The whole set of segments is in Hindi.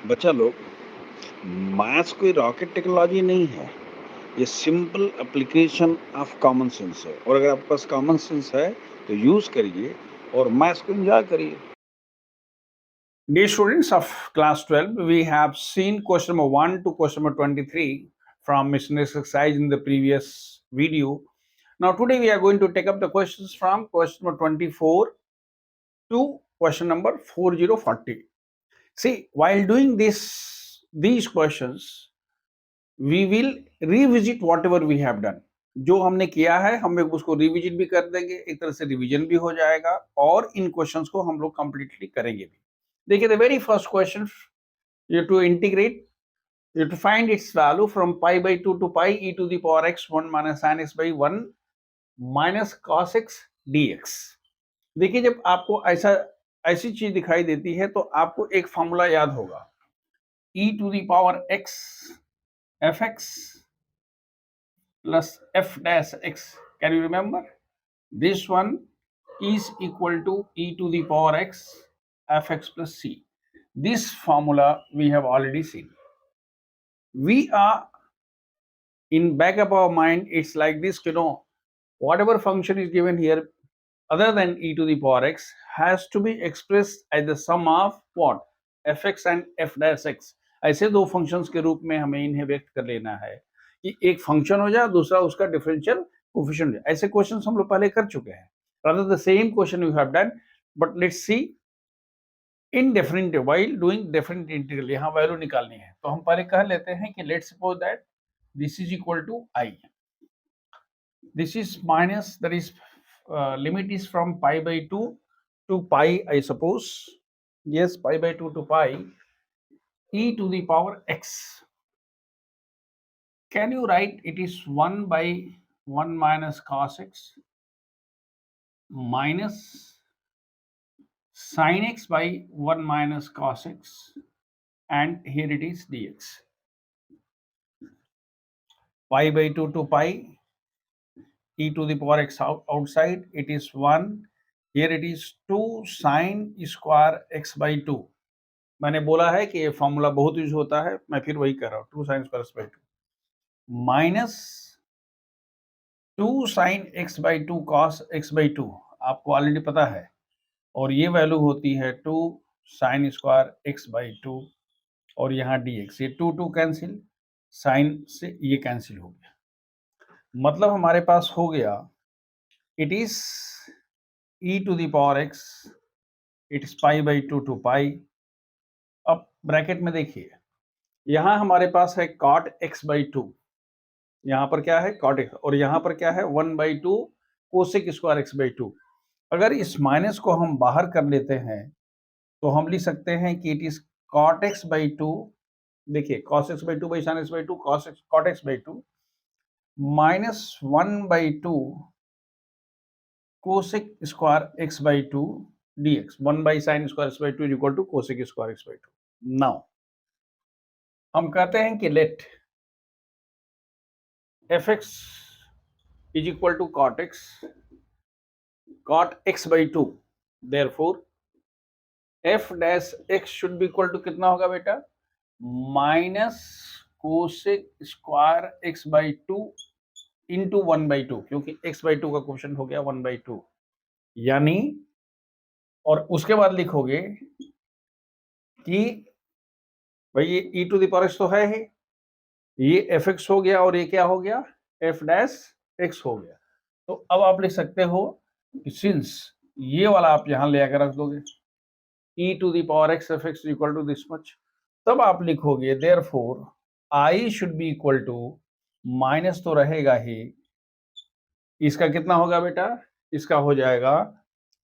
बच्चा लोग, मैथ्स कोई रॉकेट टेक्नोलॉजी नहीं है। ये simple application of common sense है और अगर आपके पास कॉमन सेंस है तो यूज करिए और मैथ्स को एंजॉय करिए। Dear students of class 12, we have seen question number 1 to question number 23 from miscellaneous exercise in the previous video. Now today we are going to take up the questions from question number 24 to question number 4040. See, while doing these questions, we will revisit whatever we have done. जो हमने किया है हम उसको रिविजिट भी कर देंगे, एक तरह से रिवीजन भी हो जाएगा और इन क्वेश्चंस को हम लोग कंप्लीटली करेंगे भी। देखिए, the very first question, you have to integrate, you have to find its value from pi by 2 to pi e to the power x 1 minus sin x by 1 minus cos x dx. देखिए, जब आपको ऐसी चीज दिखाई देती है तो आपको एक फॉर्मूला याद होगा, e to the power x fx plus f dash x. Can you remember? This one is equal to e to the power x fx plus c. This formula we have already seen. We are in back of our mind, it's like this, whatever function is given here other than e to the power x has to be expressed as the sum of what, fx and f dash x. ऐसे दो फंक्शंस के रूप में हमें इन्हें व्यक्त कर लेना है कि एक फंक्शन हो जाए, दूसरा उसका डिफरेंशियल कोफिशिएंट हो जाए। ऐसे क्वेश्चंस हम लोग पहले कर चुके हैं, rather the same question we have done, but let's see in different while doing different integral। यहाँ वैल्यू निकालनी है तो हम पहले कह लेते हैं कि let's suppose that this is equal to I. This is minus, that is limit is from pi by 2 to pi, I suppose. Yes, pi by 2 to pi e to the power x. Can you write it is 1 by 1 minus cos x minus sin x by 1 minus cos x, and here it is dx. Pi by 2 to pi e to the power x outside, it is 1, here it is 2 sin square x by 2. मैंने बोला है कि ये फॉर्मूला बहुत यूज होता है, मैं फिर वही कर रहा हूँ, 2 sin square x by 2 minus 2 sin x by 2 cos x by 2, आपको ऑलरेडी पता है, और ये वैल्यू होती है 2 sin square x by 2 और यहाँ dx, ये 2 कैंसिल, साइन से ये कैंसिल हो गया, मतलब हमारे पास हो गया it is e to the power x, it is pi by 2 to pi। अब ब्रैकेट में देखिए, यहां हमारे पास है cot x by 2, यहां पर क्या है cot x, और यहां पर क्या है 1 by 2 cosec square x by 2। अगर इस माइनस को हम बाहर कर लेते हैं तो हम लिख सकते हैं कि it is cot x by 2, देखिए cos x by 2 by sin x by 2 cot x by 2 minus 1 by 2 cosec square x by 2 dx। 1 by sin square x by 2 is equal to cosec square x by 2। Now हम कहते हैं कि late fx is equal to cot x by 2, therefore f dash x should be equal to कितना होगा बेटा, minus cosec square x by 2 into 1 by 2, क्योंकि x by 2 का क्वेश्चन हो गया 1 by 2, यानी, और उसके बाद लिखोगे कि भाई ये e to the power x तो है ही, ये fx हो गया और ये क्या हो गया f डैश x हो गया। तो अब आप लिख सकते हो कि सिंस ये वाला आप यहां ले आकर रख दोगे e to the power x fx equal to this much, तब आप लिखोगे therefore I should be equal to, minus तो रहेगा ही, इसका कितना होगा बेटा, इसका हो जाएगा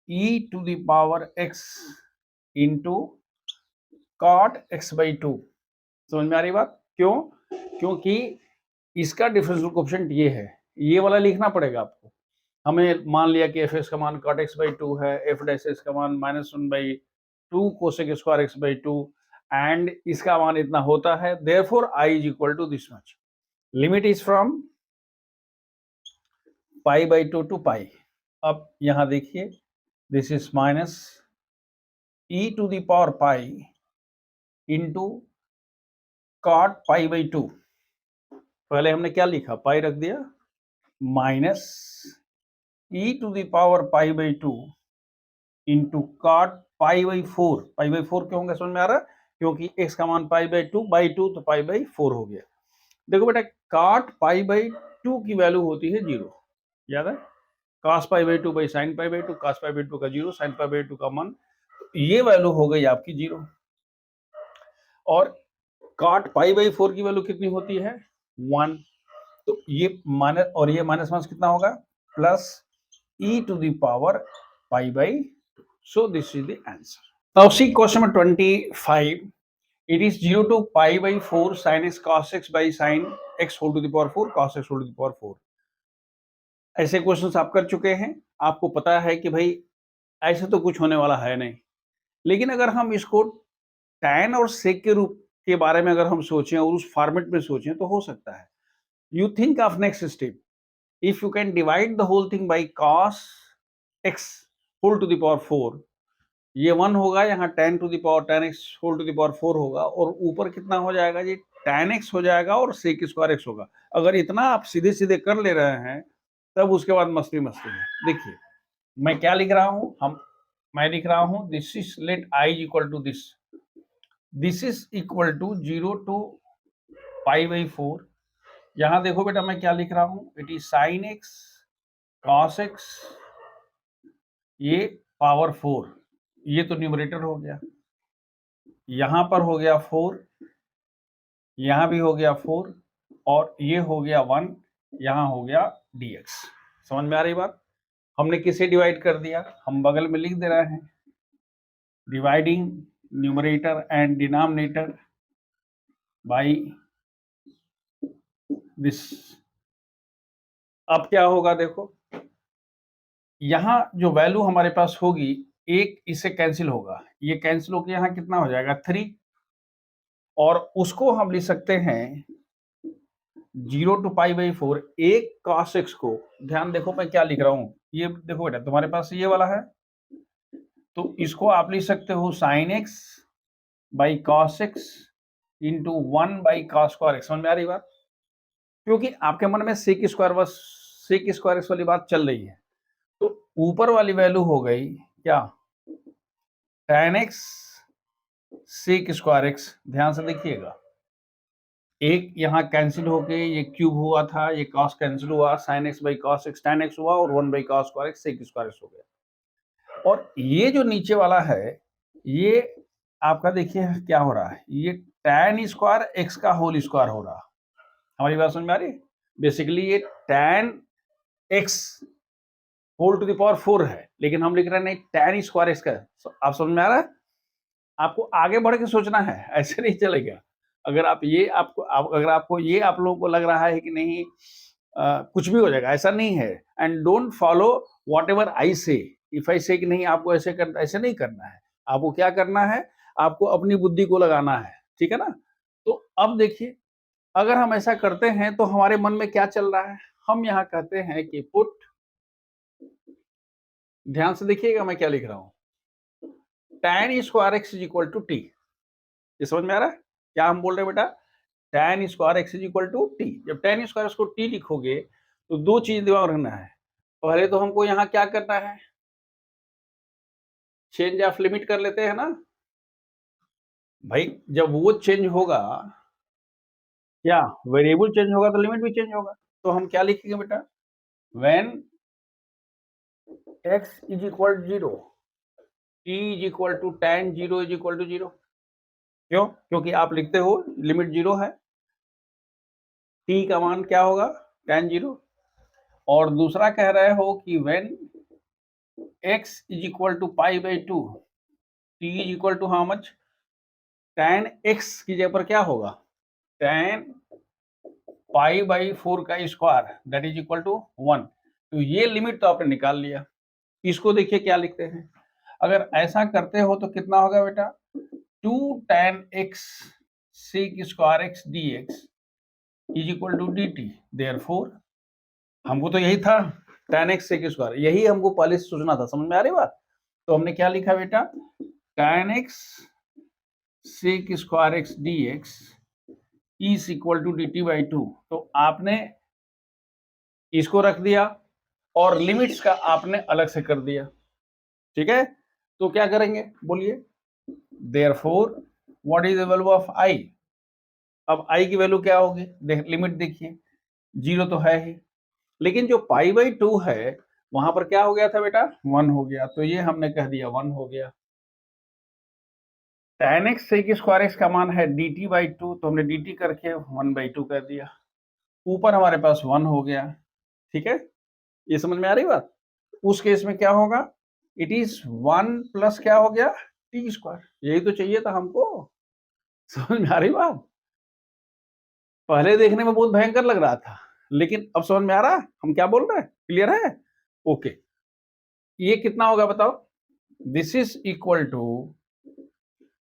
e to the power x into cot x by 2। समझ में आ रही बात? क्यों? क्योंकि इसका डिफरेंशियल कोएफिशिएंट ये है, ये वाला लिखना पड़ेगा आपको। हमें मान लिया कि एफ एस का मान cot x by 2 है, एफ डैश एस का मान -1 by 2 cosec square x by 2, and इसका मान इतना होता है, therefore I is equal to this much। Limit is from pi by 2 to pi। अब यहां देखिए, this is minus e to the power pi into cot pi by 2। पहले हमने क्या लिखा, पाई रख दिया, minus e to the power pi by 2 into cot pi by 4। Pi by 4 क्यों होगा समझ में आ रहा है, क्योंकि x का मान पाई बाई 2 तो पाई बाई 4 हो गया। देखो बेटा, कॉट पाई बाई 2 की वैल्यू होती है 0, याद है, cos pi by 2 by sine pi by 2, cos pi by 2 का 0, साइन पाई बाई 2 का 1, ये वैल्यू हो गई आपकी 0। और cot पाई बाई 4 की वैल्यू कितनी होती है 1, तो ये माइनस, और ये माइनस माइनस कितना होगा, plus e to the power pi by. So this is the answer. Now see question number 25, it is 0 to pi by 4 sin x cos x by sin x whole to the power 4 cos x whole to the power 4। ऐसे क्वेश्चंस आप कर चुके हैं, आपको पता है कि भाई ऐसे तो कुछ होने वाला है नहीं, लेकिन अगर हम इसको tan और sec के रूप के बारे में अगर हम सोचें और उस फॉर्मेट में सोचें तो हो सकता है। You think of next step, if you can divide the whole thing by cos x whole to the power 4, ये 1 होगा, यहाँ tan to the power tan x whole to the power 4 होगा, और ऊपर कितना हो जाएगा जी, tan x हो जाएगा और sec स्क्वायर x होगा। अगर इतना आप सीधे सीधे कर ले रहे हैं तब उसके बाद मस्ती मस्ती है। देखिए मैं क्या लिख रहा हूं, मैं लिख रहा हूं this is let i is equal to this is equal to 0 to pi by 4। यहां देखो बेटा मैं क्या लिख रहा हूं, इट इज साइन x cos x, ये पावर 4, ये तो न्यूमरेटर हो गया, यहां पर हो गया 4, यहां भी हो गया 4, और ये हो गया 1, यहां हो गया dx। समझ में आ रही बात, हमने किसे डिवाइड कर दिया, हम बगल में लिख दे रहे हैं, dividing numerator and denominator by this. अब क्या होगा देखो, यहां जो वैल्यू हमारे पास होगी, एक इससे कैंसिल होगा, ये कैंसिल होकर यहां कितना हो जाएगा 3, और उसको हम लिख सकते हैं 0 टू पाई बाई 4, एक cos x को, ध्यान देखो मैं क्या लिख रहा हूं, ये देखो बेटा तुम्हारे पास ये वाला है, तो इसको आप लिख सकते हो sine x by cos x into 1 by cos square x। समझ में आ रही बात, क्योंकि आपके मन में sec स्क्वायर बस sec स्क्वायर x वाली बात चल रही है, तो ऊपर वाली वैल्यू हो गई क्या, tan x sec square x। ध्यान से देखिएगा, एक यहाँ कैंसिल होके ये क्यूब हुआ था, ये cos कैंसिल हुआ, sin x by cos x tan x हुआ, और 1 by cos square x sec square x हो गया। और ये जो नीचे वाला है, ये आपका देखिए क्या हो रहा है, ये tan स्क्वायर x का होल स्क्वायर हो रहा। हमारी बात समझ में आ रही है, बेसिकली ये tan x whole to the power 4 है, लेकिन हम लिख रहे हैं नहीं tan स्क्वायर x का। आप समझ में आ रहा है, आपको आगे बढ़ के सोचना है, ऐसे नहीं चलेगा। अगर अगर आपको ये आप लोगों को लग रहा है कि नहीं कुछ भी हो जाएगा, ऐसा नहीं है। And don't follow what ever I से, इफ आई से कि नहीं आपको ऐसे नहीं करना है। आपको क्या करना है, आपको अपनी बुद्धि को लगाना है, ठीक है ना। तो अब देखिए, अगर हम ऐसा करते हैं तो हमारे मन में क्या चल रहा है, हम यहाँ कहते हैं कि पुट, ध्यान से देखिएगा मैं क्या लिख रहा हूं, tan square x is equal to t. ये समझ में आ रहा है क्या हम बोल रहे हैं बेटा, tan square x is equal to t. जब tan स्क्वायर को टी लिखोगे तो दो चीज दिमाग रखना है, पहले तो हमको यहाँ क्या करना है, चेंज ऑफ लिमिट कर लेते हैं ना भाई। जब वो चेंज होगा, क्या वेरिएबल चेंज होगा तो लिमिट भी चेंज होगा। तो हम क्या लिखेंगे बेटा, when x is equal 0, t is equal to tan 0 is equal to 0। क्यों, क्योंकि आप लिखते हो लिमिट 0 है, t का मान क्या होगा tan 0, और दूसरा कह रहे हो कि when x is equal to pi by 2, t is equal to how much, tan x की जगह पर क्या होगा, tan पाई बाई 4 का square that is equal to 1। तो ये लिमिट तो आपने निकाल लिया। इसको देखिए क्या लिखते हैं, अगर ऐसा करते हो तो कितना होगा बेटा, 2 tan x sec square x dx is equal to dt। Therefore हमको तो यही था, tan x sec स्क्वायर, यही हमको पहले से सोचना था। समझ में आ रही बात, तो हमने क्या लिखा बेटा, tan x sec square x d x is equal to d t by two. तो आपने इसको रख दिया और लिमिट्स का आपने अलग से कर दिया, ठीक है। तो क्या करेंगे बोलिए, therefore what is the value of I. अब आई की वैल्यू क्या होगी, लिमिट देखिए, 0 तो है ही, लेकिन जो पाई बाई 2 है वहां पर क्या हो गया था बेटा, 1 हो गया, तो ये हमने कह दिया 1 हो गया। tan x sec square x का मान है dt बाई 2, तो हमने dt करके 1 बाई 2 कर दिया, ऊपर हमारे पास 1 हो गया, ठीक है। ये समझ में आ रही बात। उस केस में क्या होगा, इट इज 1 प्लस क्या हो गया, टी स्क्वायर, यही तो चाहिए था हमको। समझ में आ रही बात। पहले देखने में बहुत भयंकर लग रहा था, लेकिन अब समझ में आ रहा है हम क्या बोल रहे हैं, क्लियर है। ओके, ये कितना होगा बताओ, this is equal to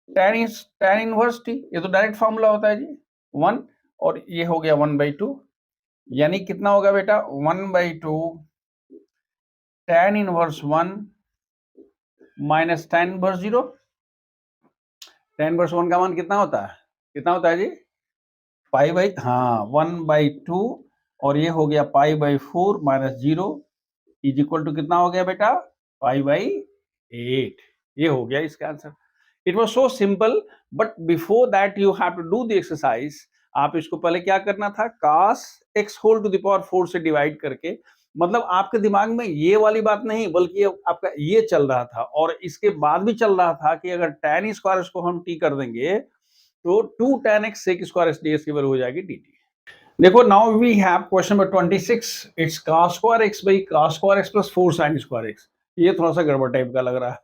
tan inverse t, ये तो डायरेक्ट फॉर्मूला होता है जी, 1, और ये हो गया 1 बाई 2, यानी कितना होगा बेटा, 1 by 2 tan inverse 1 minus tan inverse 0। tan inverse 1 का मान कितना होता है, कितना होता है जी, पाई बाई, हाँ 1 बाई 2, और ये हो गया pi by 4 minus 0 is equal to कितना हो गया बेटा, पाई बाई 8। ये हो गया इसका answer. It was so simple, but before that you have to do the exercise. आप इसको पहले क्या करना था, cos x whole to the power 4 से डिवाइड करके, मतलब आपके दिमाग में ये वाली बात नहीं, बल्कि आपका ये चल रहा था, और इसके बाद भी चल रहा था कि अगर tan स्क्वायर को हम t कर देंगे तो 2 tan x sec square s ds की वैल्यू हो जाएगी dt। देखो, now we have question number 26, it's cos square x by cos square x plus 4 sin square x। ये थोड़ा सा गड़बड़ टाइप का लग रहा है,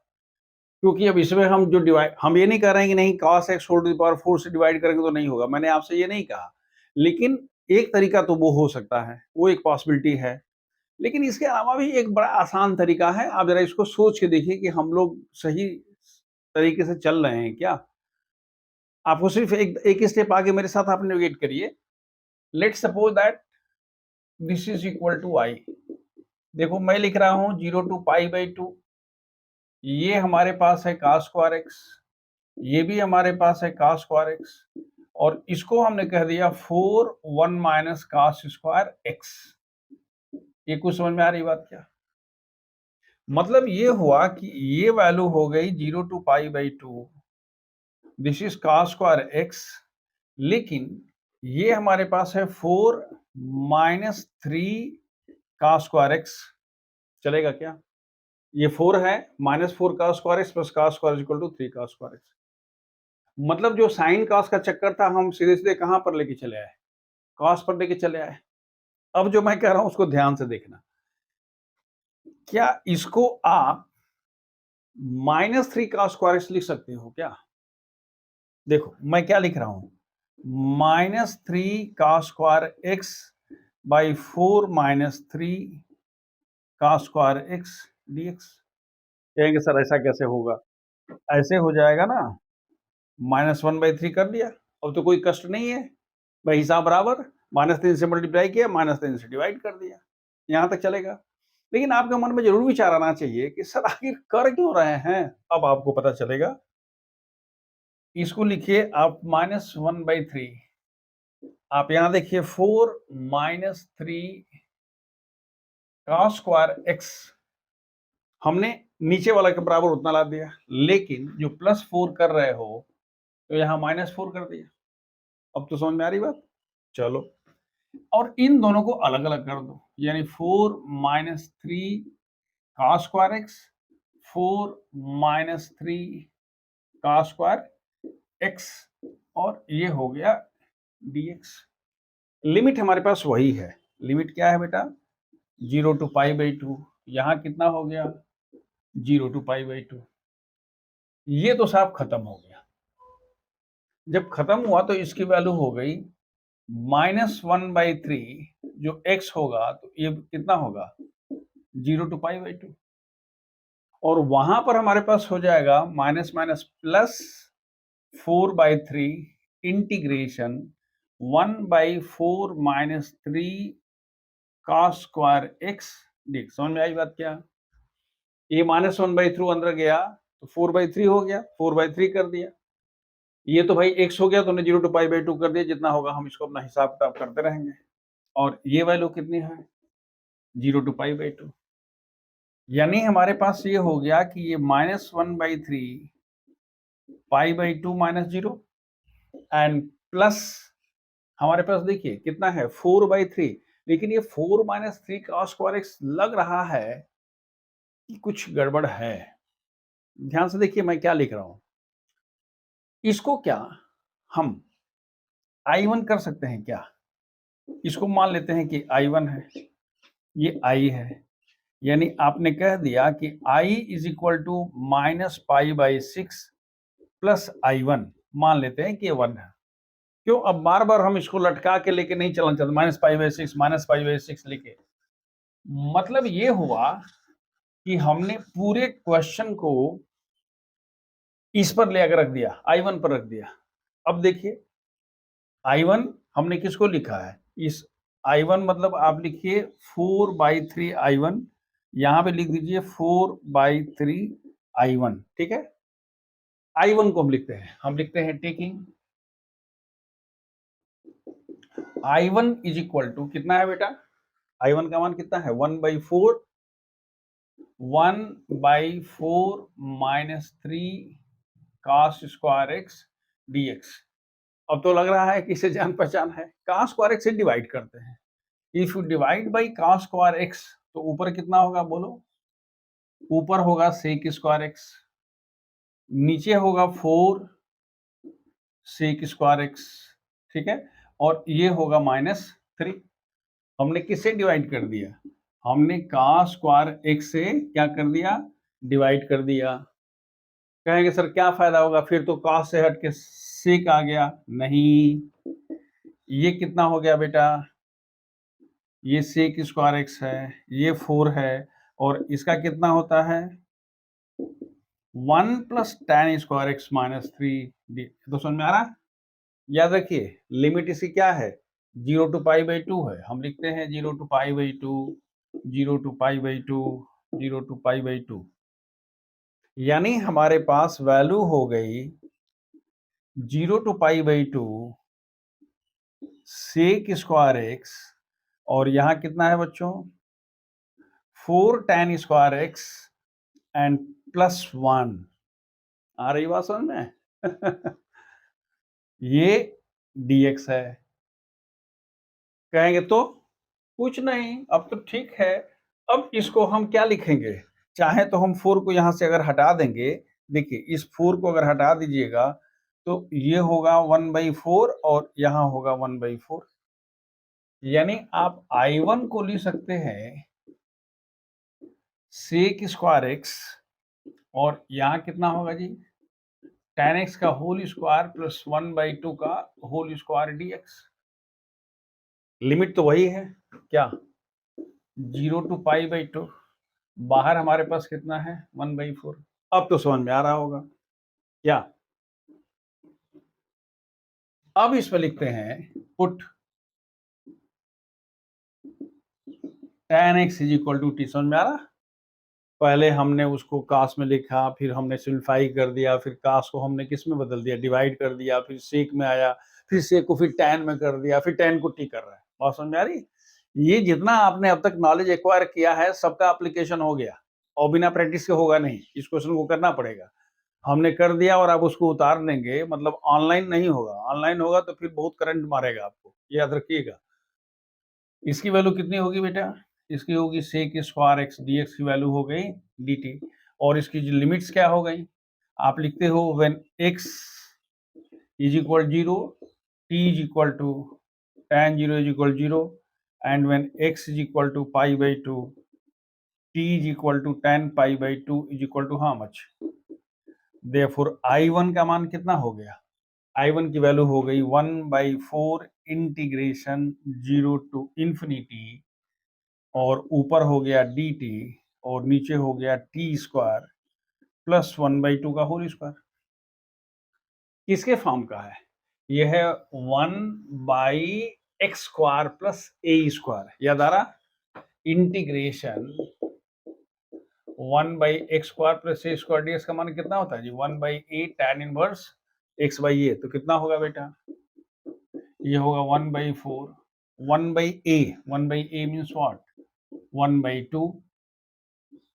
क्योंकि अब इसमें हम जो डिवाइड, हम ये नहीं कर रहे हैं कि नहीं cos x whole to the power 4 से डिवाइड करेंगे तो नहीं होगा, मैंने आपसे ये नहीं कहा, लेकिन एक तरीका तो वो हो सकता है, वो एक पॉसिबिलिटी है। लेकिन इसके अलावा भी एक बड़ा आसान तरीका है, आप जरा इसको सोच के देखिए कि हम लोग सही तरीके से चल रहे हैं क्या। आपको सिर्फ एक स्टेप आगे मेरे साथ आप नेविगेट करिए। Let's suppose that this is equal to I. देखो मैं लिख रहा हूं 0 टू पाई बाई 2, ये हमारे पास है cos स्क्वायर x, ये भी हमारे पास है cos स्क्वायर x, और इसको हमने कह दिया 4 1 माइनस cos स्क्वायर x। ये कुछ समझ में आ रही बात क्या, मतलब ये हुआ कि ये वैल्यू हो गई 0 to pi by 2, this is cos square x, लेकिन ये हमारे पास है 4 माइनस 3 cos स्क्वायर x, चलेगा क्या। ये 4 है, minus 4 cos square x plus cos square equal to 3 cos square x. मतलब जो साइन cos का चक्कर था, हम सीधे सीधे कहां पर लेके चले आए, cos पर लेके चले आए। अब जो मैं कह रहा हूं उसको ध्यान से देखना, क्या इसको आप माइनस 3 cos स्क्वायर एक्स लिख सकते हो क्या। देखो मैं क्या लिख रहा हूं, minus 3 cos square x by 4 minus 3 cos square x dx। कहेंगे सर ऐसा कैसे होगा, ऐसे हो जाएगा ना, -1/3 कर दिया, अब तो कोई कष्ट नहीं है भाई, हिसाब बराबर, -3 से मल्टीप्लाई किया, -3 से डिवाइड कर दिया, यहां तक चलेगा। लेकिन आपके मन में जरूर विचार आना चाहिए कि सर आखिर कर क्यों रहे हैं, अब आपको पता चलेगा। इसको लिखिए आप -1/3, आप यहां देखिए 4 माइनस 3 cos स्क्वायर एक्स, हमने नीचे वाला के बराबर उतना ला दिया, लेकिन जो +4 कर रहे हो तो यहाँ -4 कर दिया। अब तो समझ में आ रही बात, चलो, और इन दोनों को अलग अलग कर दो, यानी 4 minus 3 cos square x, 4 minus 3 cos square x, और ये हो गया dx। लिमिट हमारे पास वही है, लिमिट क्या है बेटा, 0 टू पाई बाई 2, यहाँ कितना हो गया 0 टू पाई बाई 2। ये तो साहब खत्म हो गया, जब खत्म हुआ तो इसकी वैल्यू हो गई -1/3, जो x होगा तो ये कितना होगा 0 टू पाई बाई 2, और वहां पर हमारे पास हो जाएगा minus minus plus 4/3 integration 1/4 minus 3 cos square x dx। समझ में आई बात क्या, ये -1/3 अंदर गया तो 4/3 हो गया, 4/3 कर दिया, ये तो भाई x हो गया, तो हमने 0 to पाई बाई 2 कर दिया, जितना होगा हम इसको अपना हिसाब किताब करते रहेंगे। और ये वैल्यू कितनी है? 0 to पाई बाई 2। यानी हमारे पास ये हो गया कि ये -1/3 पाई बाई 2 -0 एंड प्लस हमारे पास देखिए कितना है 4/3, लेकिन ये 4 - 3 cos स्क्वायर x लग रहा है कि कुछ गड़बड़ है। ध्यान से देखिए मैं क्या लिख रहा हूं। इसको क्या हम I1 कर सकते हैं क्या? इसको मान लेते हैं कि I1 है, ये I है, यानी आपने कह दिया कि I is equal to -π/6 plus I1, मान लेते हैं कि ये 1 है। क्यों अब बार बार हम इसको लटका के लेके नहीं चलना चाहते, -π/6 लेके। मतलब ये हुआ कि हमने पूरे क्वेश्चन को इस पर ले आकर रख दिया, I1 पर रख दिया। अब देखिए I1 हमने किसको लिखा है, इस I1 मतलब आप लिखिए 4/3 I1, यहां पे लिख दीजिए 4/3 I1, ठीक है। I1 को हम लिखते हैं taking I1 is equal to कितना है बेटा, I1 का मान कितना है 1/4 -3 cos स्क्वायर x dx। अब तो लग रहा है कि इसे जान पहचान है, cos स्क्वायर x से डिवाइड करते हैं। If you divide by cos square x तो ऊपर कितना होगा बोलो, ऊपर होगा sec स्क्वायर x, नीचे होगा 4 sec स्क्वायर x, ठीक है, और ये होगा -3। हमने किससे डिवाइड कर दिया, हमने cos स्क्वायर x से क्या कर दिया, डिवाइड कर दिया। कहेंगे सर क्या फायदा होगा, फिर तो cos से हट के sec आ गया। नहीं, ये कितना हो गया बेटा, ये sec स्क्वायर x है, ये 4 है, और इसका कितना होता है 1 प्लस tan स्क्वायर x -3 तो समझ में आ रहा। याद रखिए लिमिट इसकी क्या है, 0 to π/2 है। हम लिखते हैं 0 to π/2, 0 to π/2, 0 to π/2। यानी हमारे पास वैल्यू हो गई 0 to π/2 sec स्क्वायर x, और यहां कितना है बच्चों 4 tan स्क्वायर x एंड +1। आ रही बात समझ में ये dx है। कहेंगे तो कुछ नहीं, अब तो ठीक है। अब इसको हम क्या लिखेंगे, चाहे तो हम 4 को यहां से अगर हटा देंगे, देखिए इस 4 को अगर हटा दीजिएगा तो ये होगा 1/4 और यहां होगा 1/4। यानी आप I1 को लिख सकते हैं sec स्क्वायर x, और यहां कितना होगा जी tan x का होल स्क्वायर प्लस 1/2 का होल स्क्वायर dx। लिमिट तो वही है क्या, 0 to π/2, बाहर हमारे पास कितना है 1/4। अब तो समझ में आ रहा होगा क्या। अब इसमें लिखते हैं put tan x is equal to t, समझ में आ रहा। पहले हमने उसको कास में लिखा, फिर हमने सिंप्लीफाई कर दिया, फिर कास को हमने किस में बदल दिया, डिवाइड कर दिया, फिर सेक में आया, फिर सेक को फिर tan में कर दिया, फिर tan को t कर रहा है। बात समझ में आ रही। ये जितना आपने अब तक नॉलेज एक्वायर किया है सबका एप्लीकेशन हो गया, और बिना प्रैक्टिस के होगा नहीं, इस क्वेश्चन को करना पड़ेगा। हमने कर दिया और आप उसको उतार देंगे, मतलब ऑनलाइन नहीं होगा। ऑनलाइन होगा तो फिर बहुत करंट मारेगा आपको, याद रखिएगा। इसकी वैल्यू कितनी होगी बेटा, इसकी होगी sec स्क्वायर x dx की वैल्यू हो गई dt, और इसकी जो लिमिट्स क्या हो गई, आप लिखते हो when x is equal 0, t is equal to tan 0 is equal 0, and when x is equal to π/2, t is equal to tan π/2 is equal to how much. Therefore I1 का मान कितना हो गया, I1 की वैल्यू हो गई 1/4 इंटीग्रेशन 0 to इंफिनिटी, और ऊपर हो गया dt, और नीचे हो गया t स्क्वायर प्लस 1/2 का होल स्क्वायर। किसके फॉर्म का है, यह है 1/x square plus a square. याद आ रहा, integration 1/x square plus a square dx का मान कितना होता है जी 1/8 tan इनवर्स x बाई ए, तो कितना होगा बेटा, ये होगा 1/4, 1/a, 1/a means what, 1/2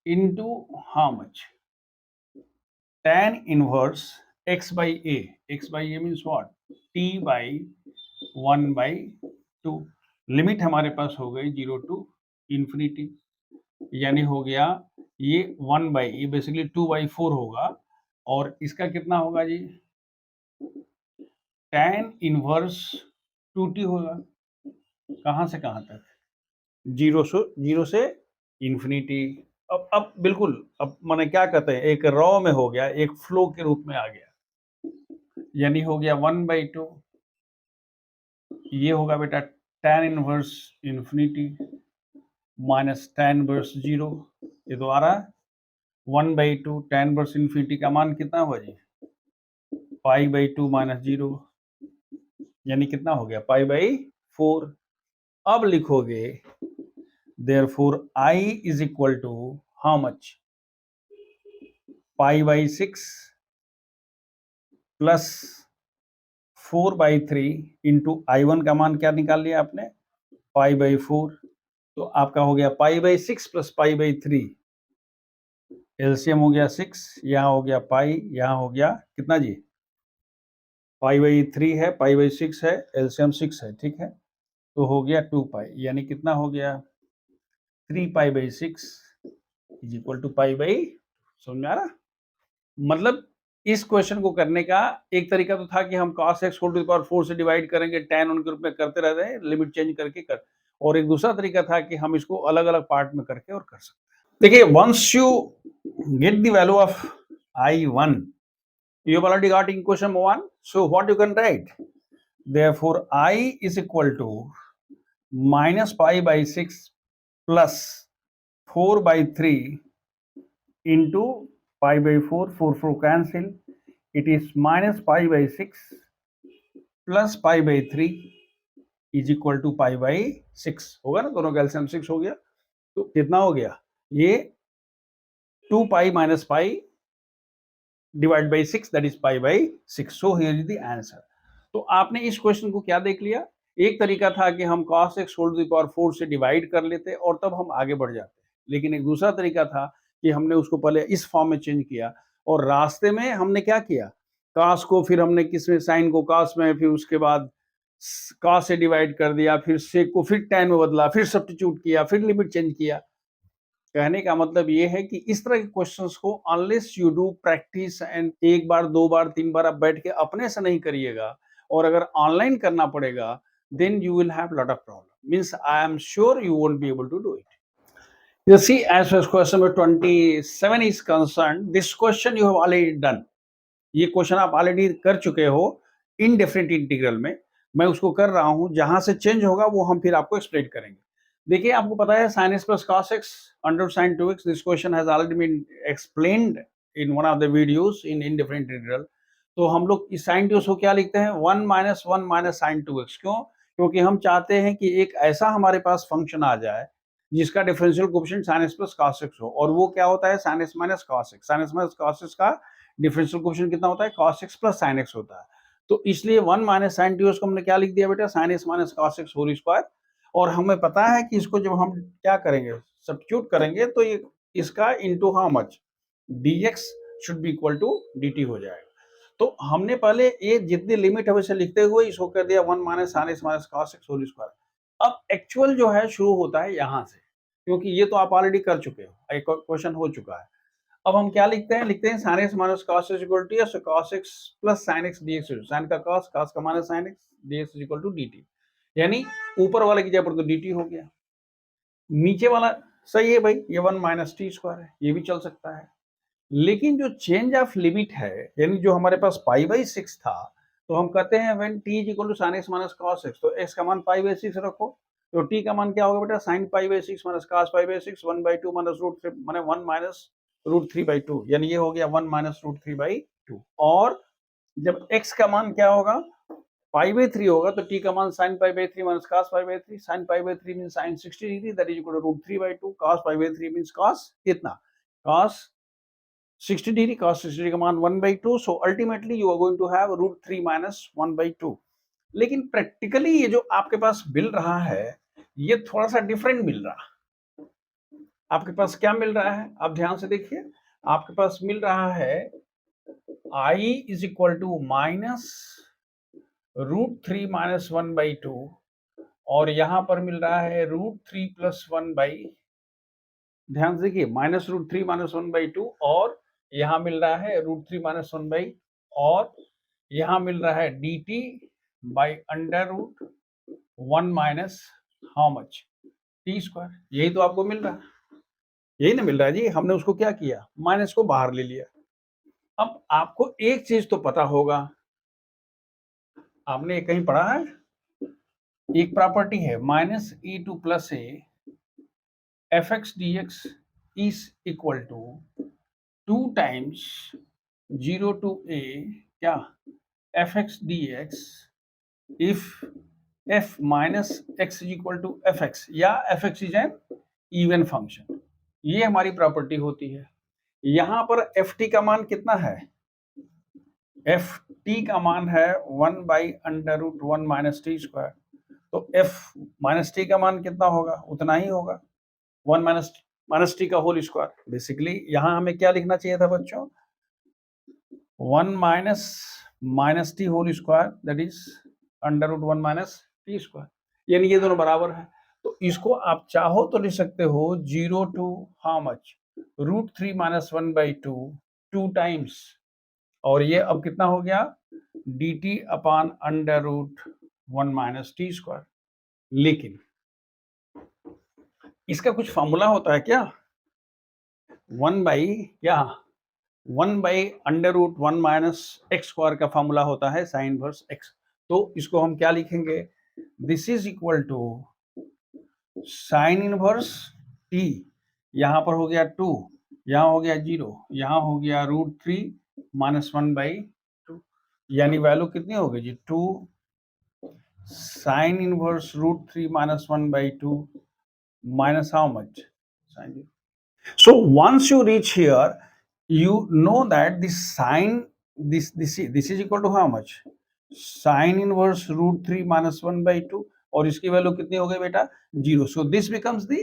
into how much, tan inverse x by a, x by a means what, t by 1/2, limit हमारे पास हो गई 0 to infinity, यानी हो गया ये 1 बाई, ये बेसिकली 2/4 होगा, और इसका कितना होगा जी, tan इनवर्स 2t होगा, कहाँ से कहाँ तक, जीरो से इंफिनिटी। अब बिल्कुल, अब माने क्या कहते हैं, एक रॉ में हो गया, एक फ्लो के रूप में आ गया, यानी हो गया 1/2, ये होगा बेटा tan inverse infinity minus tan inverse 0, ये तो आ रहा है 1/2, tan इनवर्स इंफिनिटी का मान कितना हुआ जी, π/2 माइनस 0, यानी कितना हो गया π/4। अब लिखोगे therefore I is equal to how much, π/6 plus 4/3 into I1 का मान क्या निकाल लिया आपने, π/4, तो आपका हो गया π/6 प्लस π/3, एलसीएम हो गया 6, यहाँ हो गया पाई, यहाँ हो गया कितना जी, π/3 है, π/6 है, एलसीएम 6 है, ठीक है, तो हो गया 2 पाई, यानी कितना हो गया 3π/6 इज इक्वल टू π/, समझ में आ रहा, मतलब इस क्वेश्चन को करने का एक तरीका तो था कि हम cos x whole to the power 4 से डिवाइड करेंगे, tan उनके रूप में करते रहते हैं, लिमिट चेंज करके कर, और एक दूसरा तरीका था कि हम इसको अलग अलग पार्ट में करके और कर सकते हैं। देखिए, once you get the value of I1, you have already got in question 1, so what you can write, therefore I is equal to minus π/6 plus 4/3 into π/4, 4 cancel, it is minus π/6 plus π/3 is equal to π/6 होगा ना, दोनों का एलसीएम 6 हो गया, तो कितना हो गया, ये 2 pi minus pi divide by 6, that is π/6, so here is the answer. तो आपने इस क्वेश्चन को क्या देख लिया, एक तरीका था कि हम cos x whole to the power 4 से डिवाइड कर लेते और तब हम आगे बढ़ जाते, लेकिन एक दूसरा तरीका था कि हमने उसको पहले इस फॉर्म में चेंज किया, और रास्ते में हमने क्या किया, cos को फिर हमने किस में, साइन को cos में, फिर उसके बाद cos से डिवाइड कर दिया, फिर sec को फिर tan में बदला, फिर सब्स्टिट्यूट किया, फिर लिमिट चेंज किया। कहने का मतलब ये है कि इस तरह के क्वेश्चंस को unless you do practice and एक बार, दो बार, तीन बार आप बैठ के अपने से नहीं करिएगा, और अगर ऑनलाइन करना पड़ेगा, then you will have lot of problem, means I am sure you won't be able to do it. You see, as far as question number 27 is concerned, this question you have already done, ये क्वेश्चन आप ऑलरेडी कर चुके हो इनडेफिनिट इंटीग्रल में, मैं उसको कर रहा हूं, जहां से चेंज होगा वो हम फिर आपको एक्सप्लेन करेंगे। देखिए, आपको पता है sin x plus cos x under sin 2x, this question has already been explained in one of the videos in indifferent integral। तो हम लोग इस sin 2x को क्या लिखते हैं, 1 minus 1 minus sin 2x, क्यों, क्योंकि हम चाहते हैं कि एक ऐसा हमारे पास फंक्शन आ जाए जिसका differential coefficient sin x plus cos x हो, और वो क्या होता है, sin x minus cos x, sin x minus cos x का डिफरेंशियल कोएफिशिएंट कितना होता है, cos x plus sin x होता है। तो इसलिए 1 minus sin 2x को हमने क्या लिख दिया बेटा, sin x minus cos x whole square, और हमें पता है कि इसको जब हम क्या करेंगे, सब्स्टिट्यूट करेंगे, तो ये इसका into how much, dx should be equal to dt हो जाएगा। तो हमने पहले ये जितनी लिमिट है वैसे लिखते हुए इसको कर दिया 1 minus sin x minus cos x whole square. अब एक्चुअल जो है शुरू होता है यहाँ से, क्योंकि ये तो आप ऑलरेडी कर चुके हो, एक क्वेश्चन हो चुका है। अब हम क्या लिखते हैं, sin x minus cos x equal to cos x plus sin x dx, sin का cos, cos का minus sin x, dx equal to dt, यानी ऊपर वाले की जगह पर तो dt हो गया, नीचे वाला सही है भाई, ये 1 माइनस टी स्क्वायर है, ये भी चल सकता है। लेकिन जो चेंज ऑफ लिमिट है, यानी जो हमारे पास π/6 था, तो हम कहते हैं when t is equal to sin x minus cos x, तो x का मान π/6 रखो, तो t का मान क्या होगा बेटा, sin π/6 minus cos π/6, 1/2 minus √3, माने 1 minus √3/2, यानी ये हो गया 1 minus √3/2, और जब x का मान क्या होगा, π/3 होगा, तो t का मान sin π/3 minus cos π/3, sin π/3 means sin 60 degree, that is equal to √3/2, cos π/3 means cos कितना, cos 60 degree cos 60 degree का मान 1/2, so ultimately you are going to have √3 minus 1/2. लेकिन प्रैक्टिकली ये जो आपके पास मिल रहा है ये थोड़ा सा डिफरेंट मिल रहा। आपके पास क्या मिल रहा है, आप ध्यान से देखिए। आपके पास मिल रहा है I is equal to minus √3 minus 1/2 और यहां पर मिल रहा है √3 plus 1 by, ध्यान से देखिए, -√3 minus 1/2 और यहां मिल रहा है √3 minus 1 by, और यहां मिल रहा है dt by √1 minus how much t square। यही तो आपको मिल रहा है, यही ना मिल रहा है जी। हमने उसको क्या किया, माइनस को बाहर ले लिया। अब आपको एक चीज तो पता होगा, आपने कहीं पढ़ा है, एक प्रॉपर्टी है -e2 plus a fx dx is equal to 2 times 0 to a क्या fx dx if f minus x is equal to fx या fx is an even function। ये हमारी प्रॉपर्टी होती है। यहां पर ft का मान कितना है, ft का मान है 1 by √1 minus t square, तो f माइनस टी का मान कितना होगा, उतना ही होगा 1 माइनस टी का होल स्क्वायर। बेसिकली यहां हमें क्या लिखना चाहिए था बच्चों, 1 minus t whole square that is √1 minus t square, यानी ये दोनों बराबर है। तो इसको आप चाहो तो लिख सकते हो 0 to how much √3 minus 1/2 2 times, और ये अब कितना हो गया dt upon √1 minus t square. लेकिन इसका कुछ फॉर्मूला होता है क्या, 1 बाई √1 माइनस एक्स स्क्वायर का फॉर्मूला होता है साइन इनवर्स एक्स। तो इसको हम क्या लिखेंगे, this is equal to sine inverse t, यहां पर हो गया 2, यहां हो गया 0, यहां हो गया √3 माइनस 1/2, यानी वैल्यू कितनी होगी जी 2 sine inverse √3 minus 1/2 minus how much sin 0. So once you reach here, you know that this sine this is equal to how much sin inverse √3 minus 1/2, और इसकी वैल्यू कितनी हो गई बेटा 0। So this becomes the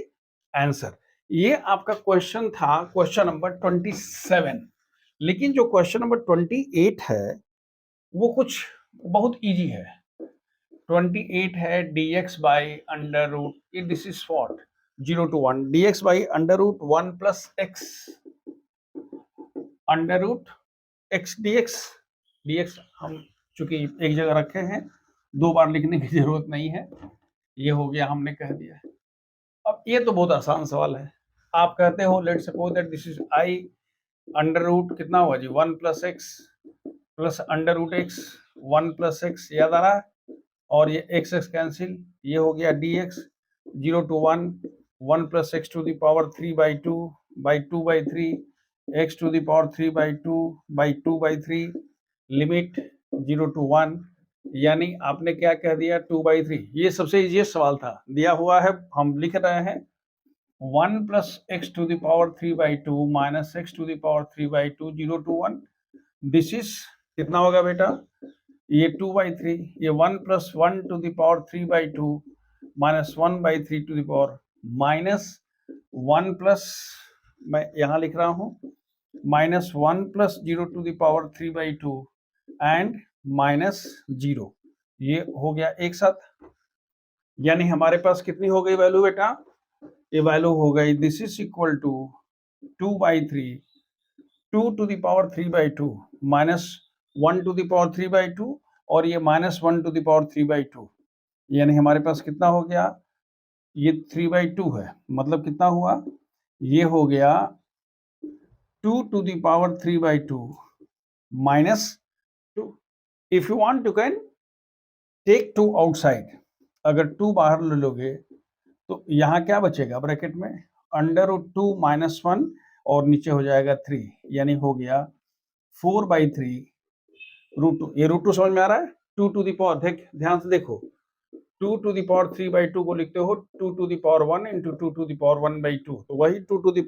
answer। ये आपका क्वेश्चन था, क्वेश्चन नंबर 27। लेकिन जो क्वेश्चन नंबर 28 है वो कुछ बहुत इजी है। 28 है dx by under root, this is what 0 to 1 dx by under root 1 plus x under root x dx हम चूंकि एक जगह रखे हैं, दो बार लिखने की जरूरत नहीं है, ये हो गया, हमने कह दिया। अब ये तो बहुत आसान सवाल है। आप कहते हो let suppose that this is i under root कितना हुआ जी 1 plus x plus under root x 1 plus x, याद आ रहा है, और ये एक्स एक्स कैंसिल, ये हो गया dx 0 to 1 1 plus x to the power 3/2 by 2/3 x to the power 3/2 by 2/3 limit 0 to 1, यानी आपने क्या कह दिया 2/3। ये सबसे इजीएस्ट सवाल था, दिया हुआ है, हम लिख रहे हैं 1 plus x to the power 3/2 minus x to the power 3/2 0 to 1, this is कितना होगा बेटा, ये 2/3, ये 1 plus 1 to the power 3/2 minus 1/3 to the power minus 1 plus, मैं यहां लिख रहा हूं minus 1 plus 0 to the power 3/2 and minus 0, ये हो गया एक साथ, यानी हमारे पास कितनी हो गई वैल्यू बेटा, ये वैल्यू हो गई this is equal to 2/3 2 to the power 3/2 minus 1 to the power 3/2 और ये minus 1 to the power 3/2, यानी हमारे पास कितना हो गया, ये 3/2 है, मतलब कितना हुआ, ये हो गया 2 to the power 3/2 minus 2। if you want you can take 2 outside, अगर 2 बाहर ले लोगे तो यहाँ क्या बचेगा ब्रैकेट में अंडर रूट 2 माइनस 1 और नीचे हो जाएगा 3, यानी हो गया 4/3 √2। ये √2 समझ में आ रहा है, 2 to the power, देख ध्यान से देखो, 2 to the power 3/2 को लिखते हो 2 to the power 1 into 2 to the power 1/2, तो वही 2 to the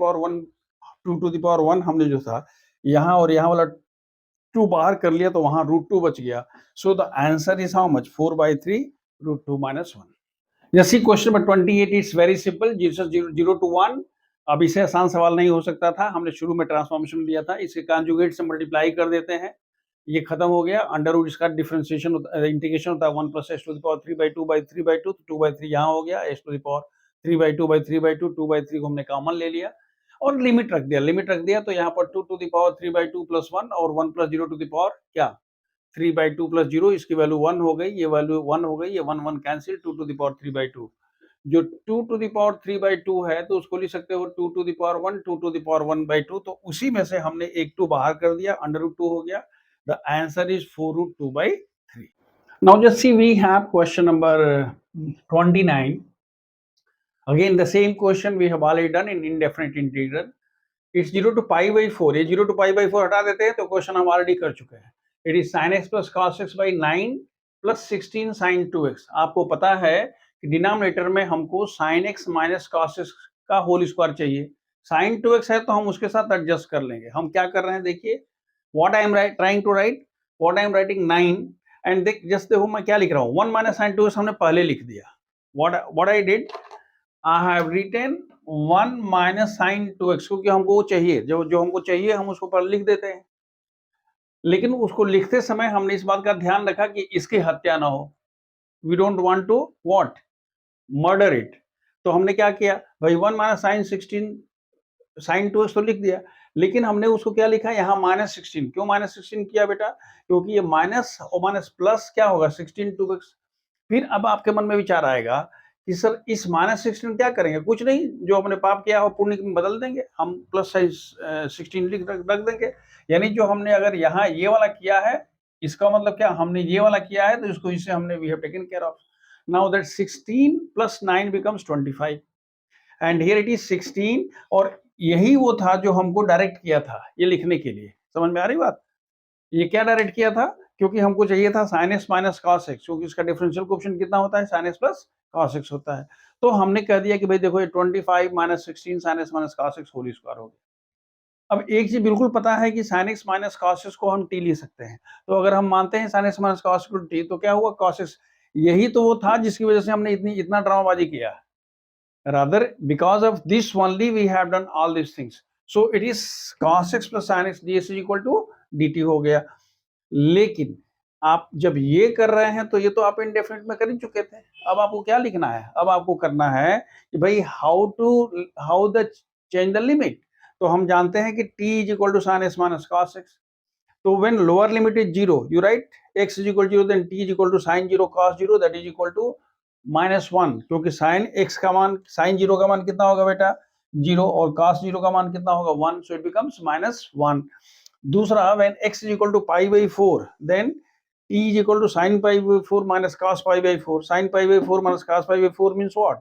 power 1 हमने जो था यहाँ और यहाँ वाला 2 बाहर कर लिया तो वहां √2 बच गया. So the answer is how much? 4/3 √2 - 1. जैसे question number 28 it's very simple. 0 to 1. अब इसे आसान सवाल नहीं हो सकता था, हमने शुरू में ट्रांसफॉर्मेशन लिया था. इसके कॉन्जुगेट से मल्टीप्लाई कर देते हैं, ये खत्म हो गया. अंडर रूट इसका डिफरेंशिएशन इंटीग्रेशन होता है 1 + x⁴ 3/2/3/2. 2/3 यहाँ हो गया, x⁴ 3/2/3/2. 2/3 को हमने कॉमन ले लिया और लिमिट रख दिया. तो यहाँ पर 2⁵ + 1 और 1 + 0 क्या 3/2 + 0. इसकी वैल्यू 1 हो गई, ये वैल्यू 1 हो गई, ये 1 कैंसिल. 2⁵3/2. जो 2⁵3/2 है तो उसको लिख सकते हो 2⁵1 2⁵1/2. तो उसी में से हमने एक 2 बाहर कर दिया, अंडर रूट 2 हो गया. The answer is 4√2/3. Now just see, we have question number 29. Again the same question we have already done in indefinite integral. It's 0 to π/4. ये 0 to π/4 हटा देते हैं तो क्वेश्चन हम ऑलरेडी कर चुके हैं. It is sin x plus cos x by 9 plus 16 sin 2x. आपको पता है कि डिनोमिनेटर में हमको sin x minus cos x का होल स्क्वायर चाहिए. sin 2x है तो हम उसके साथ एडजस्ट कर लेंगे. हम क्या कर रहे हैं देखिए, what I am trying to write, what I am writing 9 and देख जस्ट देखो मैं क्या लिख रहा हूँ, 1 minus sin 2x हमने पहले लिख दिया. What I did, I have written 1 minus sin 2x, क्योंकि हमको वो चाहिए, जो हमको चाहिए हम उसको पहले लिख देते हैं. लेकिन उसको लिखते समय हमने इस बात का ध्यान रखा कि इसकी हत्या ना हो. We don't want to what murder इट. तो हमने क्या किया भाई, 1 minus sin 2x तो लिख दिया, लेकिन हमने उसको क्या लिखा यहाँ -16. क्यों -16 किया बेटा? क्योंकि ये माइनस और माइनस प्लस क्या होगा 16 2x. फिर अब आपके मन में विचार आएगा कि सर इस -16 क्या करेंगे? कुछ नहीं, जो हमने पाप किया वो पुण्य में बदल देंगे, हम प्लस साइज 16 रख देंगे. यानी जो हमने अगर यहाँ ये वाला किया है, इसका मतलब क्या, हमने ये वाला किया है तो इसको इससे हमने we have taken care of. Now that 16 + 9 becomes 25 and here it is 16. और यही वो था जो हमको डायरेक्ट किया था ये लिखने के लिए. समझ में आ रही बात? ये क्या डायरेक्ट किया था? क्योंकि हमको चाहिए था sin x minus cos x, क्योंकि इसका डिफरेंशियल कोएफिशिएंट कितना होता है, sin x plus cos x होता है. तो हमने कह दिया कि भाई देखो ये 25 - 16 sin x minus cos x whole square हो गया. अब एक चीज बिल्कुल पता है कि sin x minus cos x को हम t लिख सकते हैं. तो अगर हम मानते हैं sin x minus cos x को t, तो क्या हुआ cos x. यही तो वो था जिसकी वजह से हमने इतना ड्रामाबाजी किया. Rather, because of this only we have done all these things. So it is cos x plus sin x dx is equal to dt हो गया. लेकिन आप जब ये कर रहे हैं तो ये तो आप इंडेफिनिट में कर ही चुके थे. अब आपको क्या लिखना है? अब आपको करना है कि भाई how the change the limit. तो हम जानते हैं कि t is equal to sin x minus cos x. तो when lower limit is 0, you write x is equal to 0, then t is equal to sin 0 cos 0, that is equal to -1. क्योंकि sin x का मान, sin 0 का मान कितना होगा बेटा 0 और cos 0 का मान कितना होगा 1. so it becomes -1. दूसरा, when x is equal to π/4, then t is equal to sin π/4 minus cos π/4. sin π/4 minus cos π/4 means what?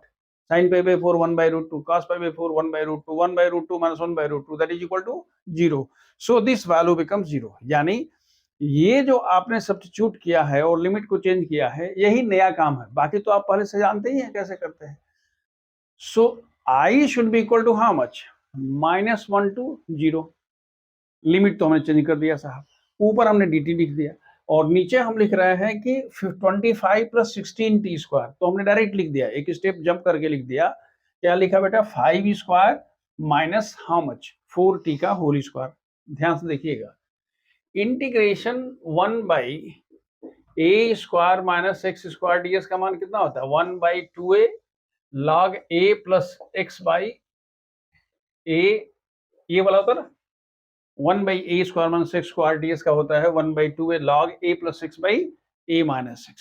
sin π/4 1/√2, cos π/4 1/√2, 1/√2 minus 1/√2, that is equal to 0. so this value becomes 0. यानी ये जो आपने सब्स्टिट्यूट किया है और लिमिट को चेंज किया है, यही नया काम है. बाकी तो आप पहले से जानते ही हैं कैसे करते हैं. So I should be equal to how much? -1 to 0. Limit तो हमने चेंज कर दिया साहब. ऊपर हमने dt लिख दिया और नीचे हम लिख रहे हैं कि 25 + 16 t स्क्वायर. तो हमने डायरेक्ट लिख दिया, एक स्टेप जंप करके लिख दिया. क्या लिखा बेटा? 5 square minus how much 4t का होल स्क्वायर. ध्यान से देखिएगा, integration 1/a square minus x square ds का मान कितना होता है 1/2a log a plus x by a. ये वाला होता है ना 1/a square minus x square ds का होता है 1/2a log a plus x by a minus x.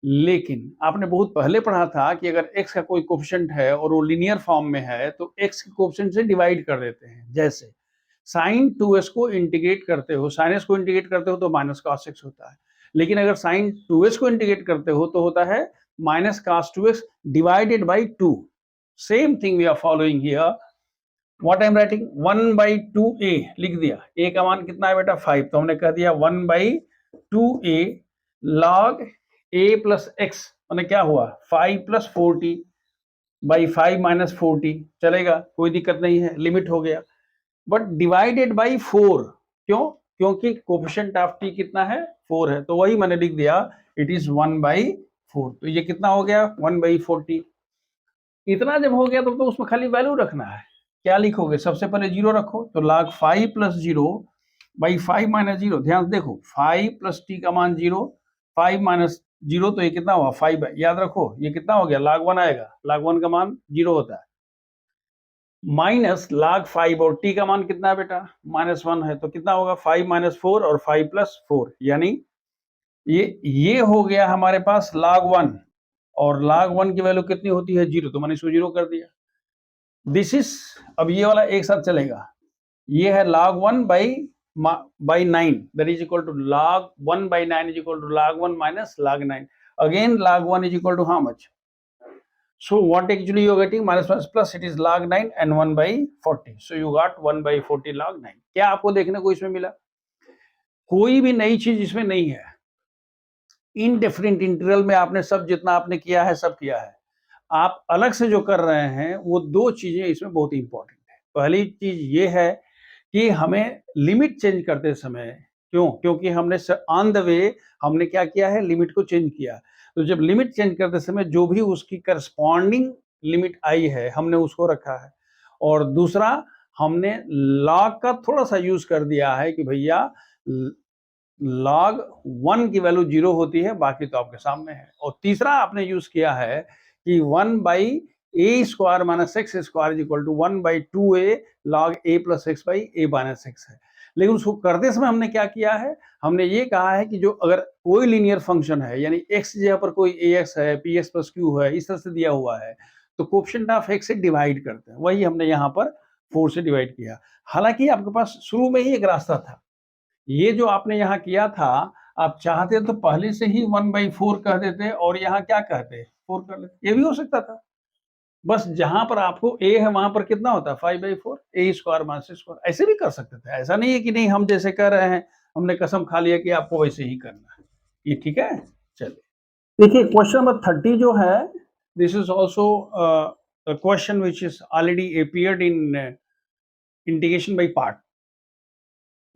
लेकिन आपने बहुत पहले पढ़ा था कि अगर x का कोई कोएफिशिएंट है और वो लीनियर फॉर्म में है तो x के कोएफिशिएंट से डिवाइड कर देते हैं. जैसे sin 2x को इंटीग्रेट करते हो, sin x को इंटीग्रेट करते हो तो माइनस cos x होता है. लेकिन अगर sin 2x को इंटीग्रेट करते हो तो होता है minus cos 2x divided by 2. Same thing we are following here. What I am writing 1/2a लिख दिया. a का मान कितना है बेटा 5. तो हमने कह दिया 1/2a log a plus x, मैंने क्या हुआ 5 + 4t by 5 - 4t. चलेगा, कोई दिक्कत नहीं है, लिमिट हो गया. बट डिवाइडेड बाई 4, क्यों? क्योंकि कोफिशिएंट ऑफ टी कितना है? 4 है, तो वही मैंने लिख दिया, इट इज 1/4। तो ये कितना हो गया? 1/40। इतना जब हो गया तो उसमें खाली वैल्यू रखना है। क्या लिखोगे? सबसे पहले 0 रखो, तो log 5 + 0 बाई 5 - 0। ध्यान से देखो, 5 + t का मान 0, 5 - 0, तो ये कितना हुआ? 5 है। याद रखो ये कितना हो गया? log 1 आएगा, log 1 का मान 0 होता है, माइनस log 5, और t का मान कितना है बेटा? -1 है, तो कितना होगा? 5 - 4 और 5 + 4, यानी ये हो गया हमारे पास log 1, और log 1 की वैल्यू कितनी होती है? 0, तो मैंने इसको 0 कर दिया। दिस इज, अब ये वाला एक साथ चलेगा, ये है log 1 by 9, that is equal to log 1 by 9 is equal to log 1 minus log 9. Again log 1 is equal to how much? So what actually you are getting? Minus plus it is log 9 and 1/40. So you got 1/40 log 9. क्या आपको देखने को इसमें मिला? कोई भी नई चीज इसमें नहीं है। इनडेफिनिट इंटीग्रल में आपने सब जितना आपने किया है सब किया है। आप अलग से जो कर रहे हैं वो दो चीजें इसमें बहुत इंपॉर्टेंट है। पहली चीज ये है कि हमें लिमिट चेंज करते समय, क्यों? क्योंकि हमने ऑन द वे हमने क्या किया है? लिमिट को चेंज किया। तो जब लिमिट चेंज करते समय जो भी उसकी करस्पॉन्डिंग लिमिट आई है हमने उसको रखा है, और दूसरा हमने लॉग का थोड़ा सा यूज कर दिया है कि भैया log 1 की वैल्यू 0 होती है, बाकी तो आपके सामने है। और तीसरा आपने यूज किया है कि 1/a² - x² is equal to 1/2a log a + x by a - x है। लेकिन उसको करते समय हमने क्या किया है? हमने ये कहा है कि जो अगर कोई लीनियर फंक्शन है, यानी x की जगह पर कोई ax है, px + q है, इस तरह से दिया हुआ है, तो कोएफिशिएंट ऑफ x से डिवाइड करते हैं। वही हमने यहाँ पर 4 से डिवाइड किया। हालांकि आपके पास शुरू में ही एक रास्ता था, ये जो आपने यहाँ किया था, आप चाहते तो पहले से ही 1/4 कह देते और यहाँ क्या कहते? 4 कर लेते, ये भी हो सकता था। बस जहां पर आपको a है वहां पर कितना होता है? 5/4 a² - c²। ऐसे भी कर सकते थे, ऐसा नहीं है कि नहीं हम जैसे कर रहे हैं हमने कसम खा लिया कि आपको वैसे ही करना है। ये ठीक है? चलिए देखिए क्वेश्चन नंबर 30 जो है, this is also question which is already appeared in integration by part,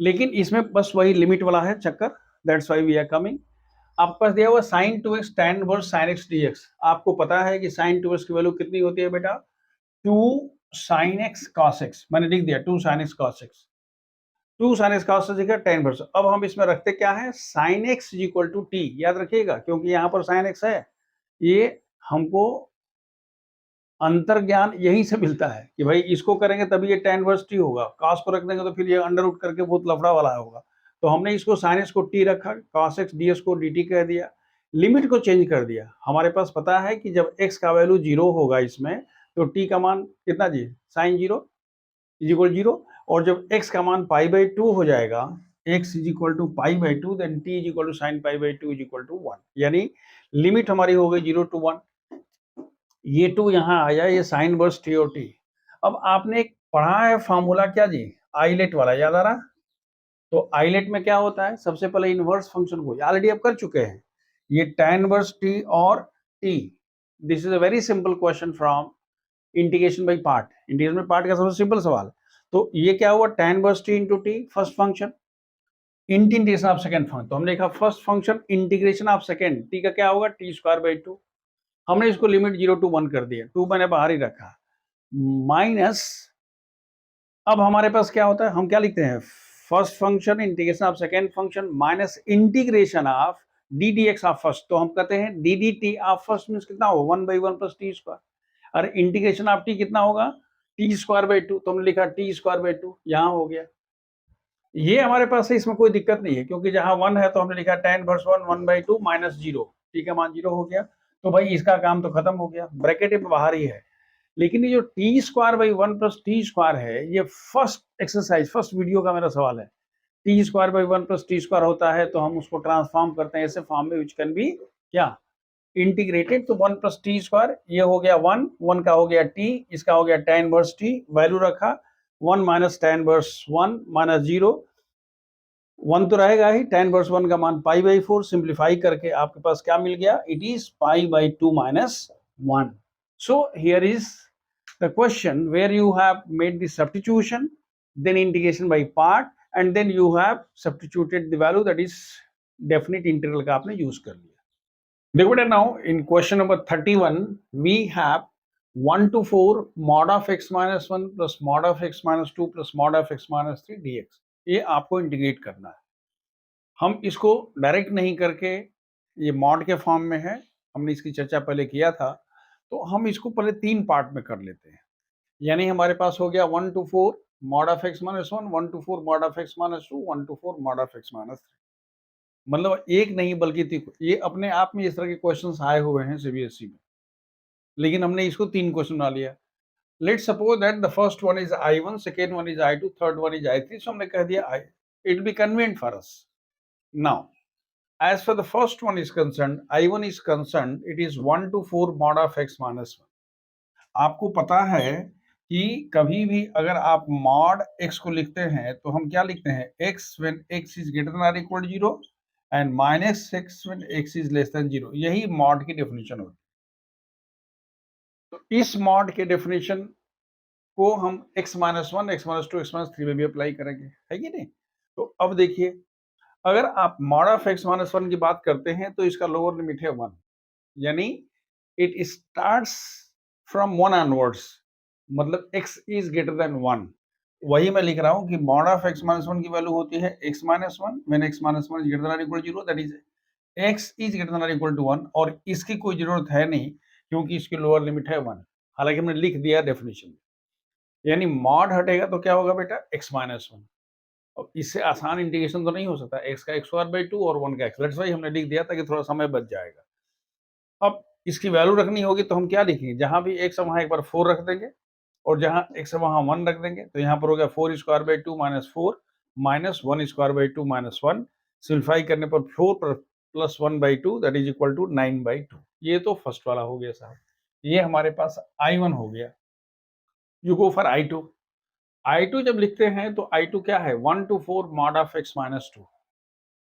लेकिन इसमें बस वही लिमिट वाला है चक्कर, that's why we are coming. आपके पास दिया हुआ sin 2x tan inverse sin x dx। आपको पता है कि sin 2x की वैल्यू कितनी होती है बेटा? 2 sin x cos x। मैंने लिख दिया 2 sin x cos x, 2 sin x cos x tan inverse. अब हम इसमें रखते क्या है? sin x is equal to t। याद रखिएगा क्योंकि यहाँ पर sin x है, ये हमको अंतर ज्ञान यहीं से मिलता है कि भाई इसको करेंगे तभी ये tan इनवर्स t होगा, cos को रख देंगे तो फिर ये अंडर रूट करके बहुत लफड़ा वाला होगा। तो हमने इसको sin x को t रखा, cos x ds को dt कह दिया, लिमिट को चेंज कर दिया। हमारे पास पता है कि जब x का वैल्यू 0 होगा इसमें, तो t का मान कितना जी? sin 0 is equal 0। और जब x का मान π/2 हो जाएगा, x is equal to π/2, then t is equal to sin π/2 is equal to 1। यानी लिमिट हमारी हो गई 0 to 1। ये 2 यहाँ आया, ये साइन इनवर्स टी और टी। अब आपने एक पढ़ा है फॉर्मूला क्या जी? आइलेट वाला, याद आ रहा? तो आइलेट में क्या होता है? सबसे पहले इनवर्स फंक्शन को ऑलरेडी आप कर चुके हैं, ये tan इनवर्स टी और T. This is a very simple question from integration by part. Integration by part का सबसे सिंपल सवाल। तो ये क्या हुआ? tan inverse T into T first function, integration of second function. तो हमने लिखा first function integration of second, T का क्या होगा? t²/2। हमने इसको लिमिट 0 to 1 कर दिया, 2 मैंने बाहर ही रखा, माइनस, अब हमारे पास क्या होता है? हम क्या लिखते हैं? First function integration of second function minus integration of d d x of first. तो हम कहते हैं D D T of first means कितना होगा? 1/1 + t²। और इंटीग्रेशन ऑफ टी कितना होगा? t²/2। तो हमने लिखा t²/2, यहाँ हो गया। ये हमारे पास है, इसमें कोई दिक्कत नहीं है क्योंकि जहां 1 है तो हमने लिखा tan इनवर्स 1 1/2 - 0, टी का मान 0 हो गया। तो भाई इसका काम तो खत्म हो गया, ब्रैकेट में बाहर ही है। लेकिन ये जो t²/1 + t² है, ये फर्स्ट एक्सरसाइज, फर्स्ट वीडियो का मेरा सवाल है। t²/1 + t² होता है तो हम उसको ट्रांसफॉर्म करते हैं ऐसे फॉर्म में विच कैन बी क्या? इंटीग्रेटेड। तो 1 + t², ये हो गया 1, 1 का हो गया t, इसका हो गया tan इनवर्स t, वैल्यू रखा 1 - tan इनवर्स 1 - 0, 1 तो रहेगा ही, tan इनवर्स 1 का मान π/4, सिंप्लीफाई करके आपके पास क्या मिल गया? It is π/2 - 1। So here is the question where you have made the substitution, then integration by part, and then you have substituted the value that is definite integral का आपने यूज कर लिया. देखो बेटा, now in question number 31 we have 1 to 4 mod of x minus 1 plus mod of x minus 2 plus mod of x minus 3 dx. ये आपको इंटीग्रेट करना है. हम इसको डायरेक्ट नहीं करके, ये मॉड के फॉर्म में है, हमने इसकी चर्चा पहले किया था, तो हम इसको पहले 3 पार्ट में कर लेते हैं. यानी हमारे पास हो गया 1 to 4 mod of x minus 1, 1 to 4 mod of x minus 2, 1 to 4 mod of x minus 3. मतलब एक नहीं बल्कि 3. ये अपने आप में इस तरह के क्वेश्चंस आए हुए हैं सीबीएसई में, लेकिन हमने इसको 3 क्वेश्चन बना लिया. Let's suppose that the first one is I1, second one is I2, third one is I3. सो हमने कह दिया it be convenient for us. Now as for the first one is concerned, I1 is concerned, it is 1 to 4 mod of x minus 1. आपको पता है कि कभी भी अगर आप mod x को लिखते हैं तो हम क्या लिखते हैं, x when x is greater than or equal to 0 and minus x when x is less than 0. यही mod की डेफिनेशन होती है. तो इस mod के डेफिनेशन को हम x minus 1, x minus 2, x minus 3 में भी अप्लाई करेंगे, है कि नहीं. तो अब देखिए, अगर आप mod of x minus 1 की बात करते हैं तो इसका लोअर लिमिट है 1, यानी इट स्टार्ट्स फ्रॉम 1 ऑनवर्ड्स, मतलब x इज ग्रेटर देन 1. वही मैं लिख रहा हूं कि mod of x minus 1 की वैल्यू होती है x minus 1 when x minus 1 is greater than or equal to 0, that is x is greater than or equal to 1. और इसकी कोई जरूरत है नहीं क्योंकि इसकी लोअर लिमिट है 1. हालांकि हमने लिख दिया डेफिनेशन में, यानी mod हटेगा तो क्या होगा बेटा, x minus 1. अब इससे आसान इंटीग्रेशन तो नहीं हो सकता, x का x² और 1 का x. दैट्स व्हाई हमने लिख दिया ताकि थोड़ा समय बच जाएगा. अब इसकी वैल्यू रखनी होगी तो हम क्या लिखेंगे, जहां भी x है वहां एक बार 4 रख देंगे और जहां x है वहां 1 रख देंगे. तो यहाँ पर हो गया 4² माइनस 4 माइनस 1² माइनस 1. सिंप्लीफाई करने पर 4 plus 1/2 that is equal to 9/2. ये तो फर्स्ट वाला हो गया साहब. ये हमारे पास I1 हो गया. You go for I2. I2 जब लिखते हैं तो I2 क्या है, 1 to 4 mod of x minus 2.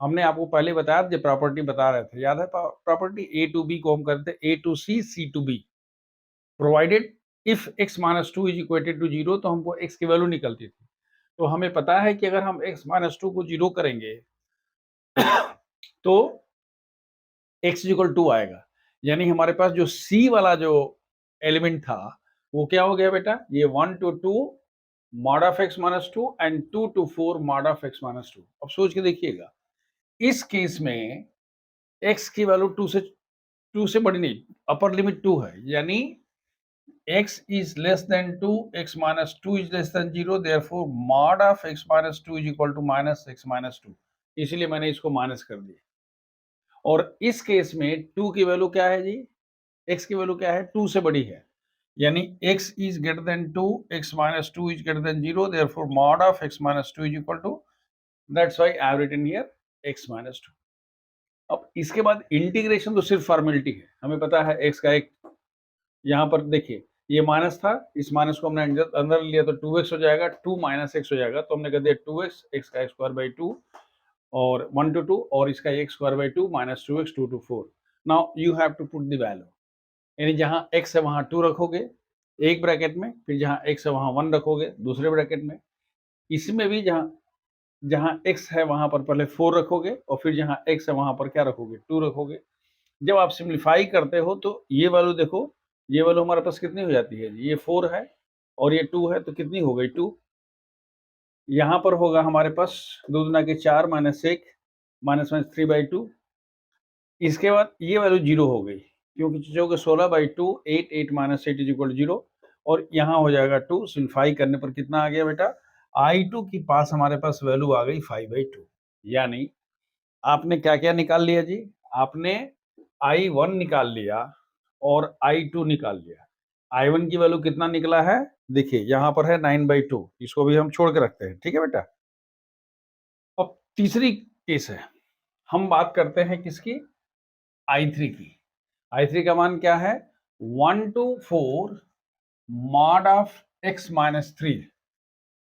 हमने आपको पहले बताया, जो प्रॉपर्टी बता रहे थे, याद है प्रॉपर्टी A to B को हम करते हैं A to C, C to B. Provided if x minus 2 is equated to 0, तो हमको x की वैल्यू निकलती थी. तो हमें पता है कि अगर हम x minus 2 को 0 करेंगे तो x इक्वल 2 आएगा. यानी हमारे पास जो C वाला जो एलिमेंट था वो क्या हो गया बेटा, ये 1 to 2 mod of x minus 2 and 2 to 4 mod of x minus 2. अब सोच के देखिएगा, इस केस में x की वैल्यू 2 से बड़ी नहीं, अपर लिमिट 2 है, यानी x is less than 2, x minus 2 is less than 0, therefore mod of x minus 2 is equal to minus x minus 2. इसलिए मैंने इसको माइनस कर दिया. और इस केस में 2 की वैल्यू क्या है जी, x की वैल्यू क्या है, 2 से बड़ी है, यानी x is greater than 2, x minus 2 is greater than 0, therefore mod of x minus 2 is equal to, that's why I have written here x minus 2. अब इसके बाद इंटीग्रेशन तो सिर्फ फॉर्मेलिटी है, हमें पता है x का एक, यहाँ पर देखिए ये माइनस था, इस माइनस को हमने अंदर लिया तो 2x हो जाएगा, 2 माइनस x हो जाएगा, तो हमने कर दिया 2x, x का x² और 1 to 2 और इसका x² minus 2x 2 to 4. Now you have to put the value, यानी जहां x है वहां 2 रखोगे एक ब्रैकेट में, फिर जहां x है वहां 1 रखोगे दूसरे ब्रैकेट में. इसमें भी जहां x है वहां पर पहले 4 रखोगे और फिर जहां x है वहां पर क्या रखोगे, 2 रखोगे. जब आप सिंप्लीफाई करते हो तो ये वैल्यू देखो, ये वैल्यू हमारे पास कितनी हो जाती है, ये 4 है और ये 2 है, तो कितनी हो गई 2. यहाँ पर होगा हमारे पास 2 दूना के 4 माइनस 1 माइनस 3/2. इसके बाद ये वैल्यू 0 हो गई क्योंकि चूंकि 16/2 8 माइनस 8 इज इक्वल 0 और यहाँ हो जाएगा 2. सिंप्लीफाई करने पर कितना आ गया बेटा, I2 के पास हमारे पास वैल्यू आ गई 5/2. यानी आपने क्या क्या निकाल लिया जी, आपने I1 निकाल लिया और I2 निकाल लिया. I1 की वैल्यू कितना निकला है, देखिए यहाँ पर है 9/2, इसको भी हम छोड़ के रखते हैं, ठीक है बेटा. अब तीसरी केस है, हम बात करते हैं किसकी, I3 की. I3 का मान क्या है, 1 to 4 mod of x minus 3.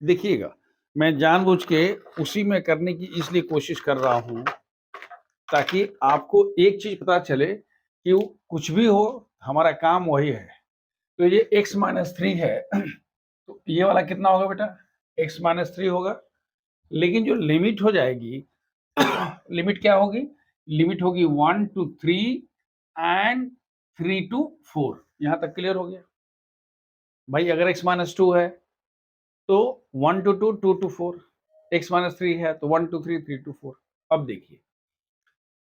देखिएगा मैं जानबूझ के उसी में करने की इसलिए कोशिश कर रहा हूं ताकि आपको एक चीज पता चले कि कुछ भी हो हमारा काम वही है. तो ये x minus 3 है, तो ये वाला कितना होगा बेटा, x minus 3 होगा. लेकिन जो लिमिट हो जाएगी लिमिट क्या होगी? लिमिट होगी 1 to 3 एंड 3 to 4। यहां तक क्लियर हो गया भाई? अगर x माइनस 2 है तो 1 to 2, 2 to 4, x माइनस 3 है तो 1 to 3, 3 to 4। अब देखिए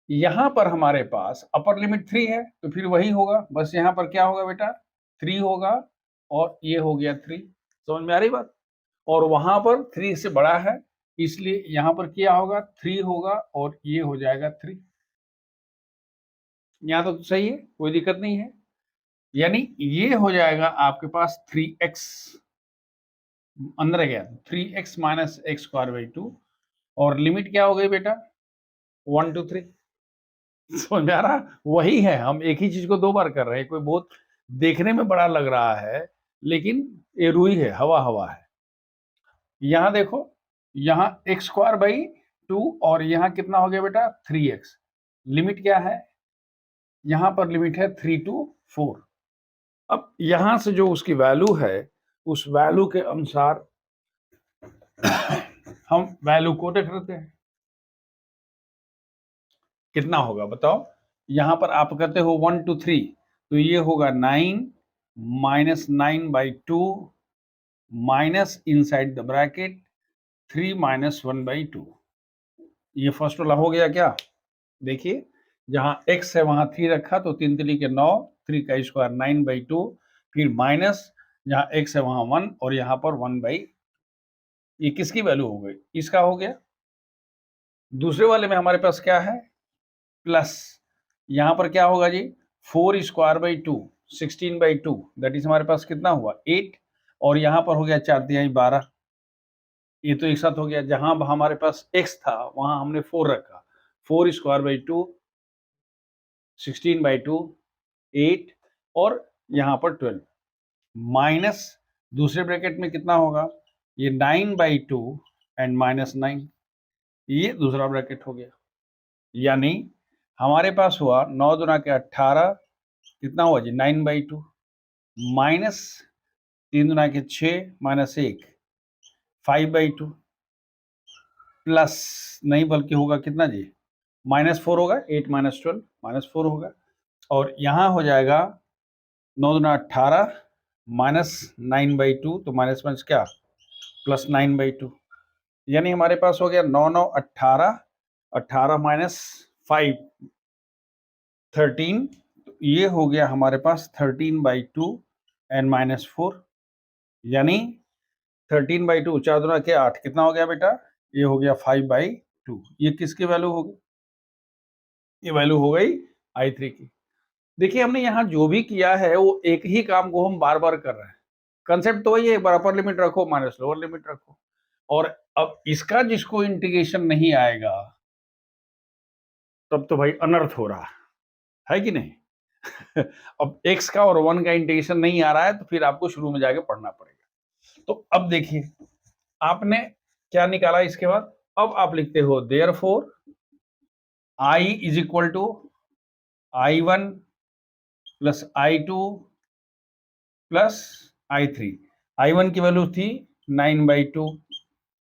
यहां पर हमारे पास अपर लिमिट 3 है तो फिर वही होगा, बस यहां पर क्या होगा बेटा? 3 होगा और ये हो गया 3। समझ में आ रही बात? और वहां पर 3 से बड़ा है, इसलिए यहां पर क्या होगा? 3 होगा और ये हो जाएगा 3। यहां तो सही है, कोई दिक्कत नहीं है। यानी ये हो जाएगा आपके पास 3x, अंदर गया 3x minus x square by 2, और लिमिट क्या हो गई बेटा? 1 to 3। समझ में आ रहा? वही है, हम एक ही चीज को दो बार कर रहे हैं। कोई बहुत देखने में बड़ा लग रहा है लेकिन ये रुई है, हवा हवा है। यहां देखो, यहां एक्स स्क्वायर बाई 2 और यहां कितना हो गया बेटा? 3x। लिमिट क्या है? यहां पर लिमिट है 3 to 4। अब यहां से जो उसकी वैल्यू है उस वैल्यू के अनुसार हम वैल्यू को देख लेते हैं कितना होगा बताओ। यहां पर आप करते हो 1 to 3 तो ये होगा 9 minus 9 by 2 minus inside the bracket 3 minus 1 by 2। ये फर्स्ट वाला हो गया क्या? देखिए जहां x है वहां 3 रखा तो 3 3 के 9, 3 का स्क्वायर 9 बाई 2, फिर माइनस जहां x है वहां 1 और यहां पर 1 बाई, ये किसकी वैल्यू हो गई? इसका हो गया। दूसरे वाले में हमारे पास क्या है? प्लस यहां पर क्या होगा जी? 4 square by 2, 16 by 2, that is हमारे पास कितना हुआ? 8, और यहां पर हो गया 4 तिहाई 12। ये तो एक साथ हो गया। जहां हमारे पास x था वहां हमने 4 रखा, 4 स्क्वायर बाई 2, 16 बाई 2, 8, और यहां पर 12 माइनस दूसरे ब्रैकेट में कितना होगा? ये 9 बाई 2 एंड माइनस 9, ये दूसरा ब्रैकेट हो गया। यानी हमारे पास हुआ 9 दुना के 18, कितना हुआ जी? 9 बाई 2 माइनस 3 दुना के 6 माइनस 1, 5 बाई 2, प्लस नहीं बल्कि होगा कितना जी? माइनस 4 होगा, 8 माइनस 12 माइनस 4 होगा, और यहां हो जाएगा 9 दुना 18 माइनस 9 बाई 2, तो माइनस माइनस क्या? Plus 9 by 2। यानी हमारे पास हो गया 9 9 18, 18 माइनस 5 13, ये हो गया हमारे पास 13 बाई 2 एंड माइनस 4। यानी 13 बाई 2, 4 दुना के 8, कितना हो गया बेटा? ये हो गया 5 बाई 2। ये किसकी वैल्यू होगी? ये वैल्यू हो गई I3 की। देखिए हमने यहाँ जो भी किया है वो एक ही काम को हम बार बार कर रहे हैं। कंसेप्ट तो वही है, एक बार अपर लिमिट रखो माइनस लोअर लिमिट रखो। और अब इसका जिसको इंटीग्रेशन नहीं आएगा तब तो भाई अनर्थ हो रहा है कि नहीं? अब x का और 1 का इंटीग्रेशन नहीं आ रहा है तो फिर आपको शुरू में जाके पढ़ना पड़ेगा। तो अब देखिए आपने क्या निकाला इसके बाद? अब आप लिखते हो therefore I is equal to I1 plus I2 plus I3। I1 की वैल्यू थी 9 बाई 2,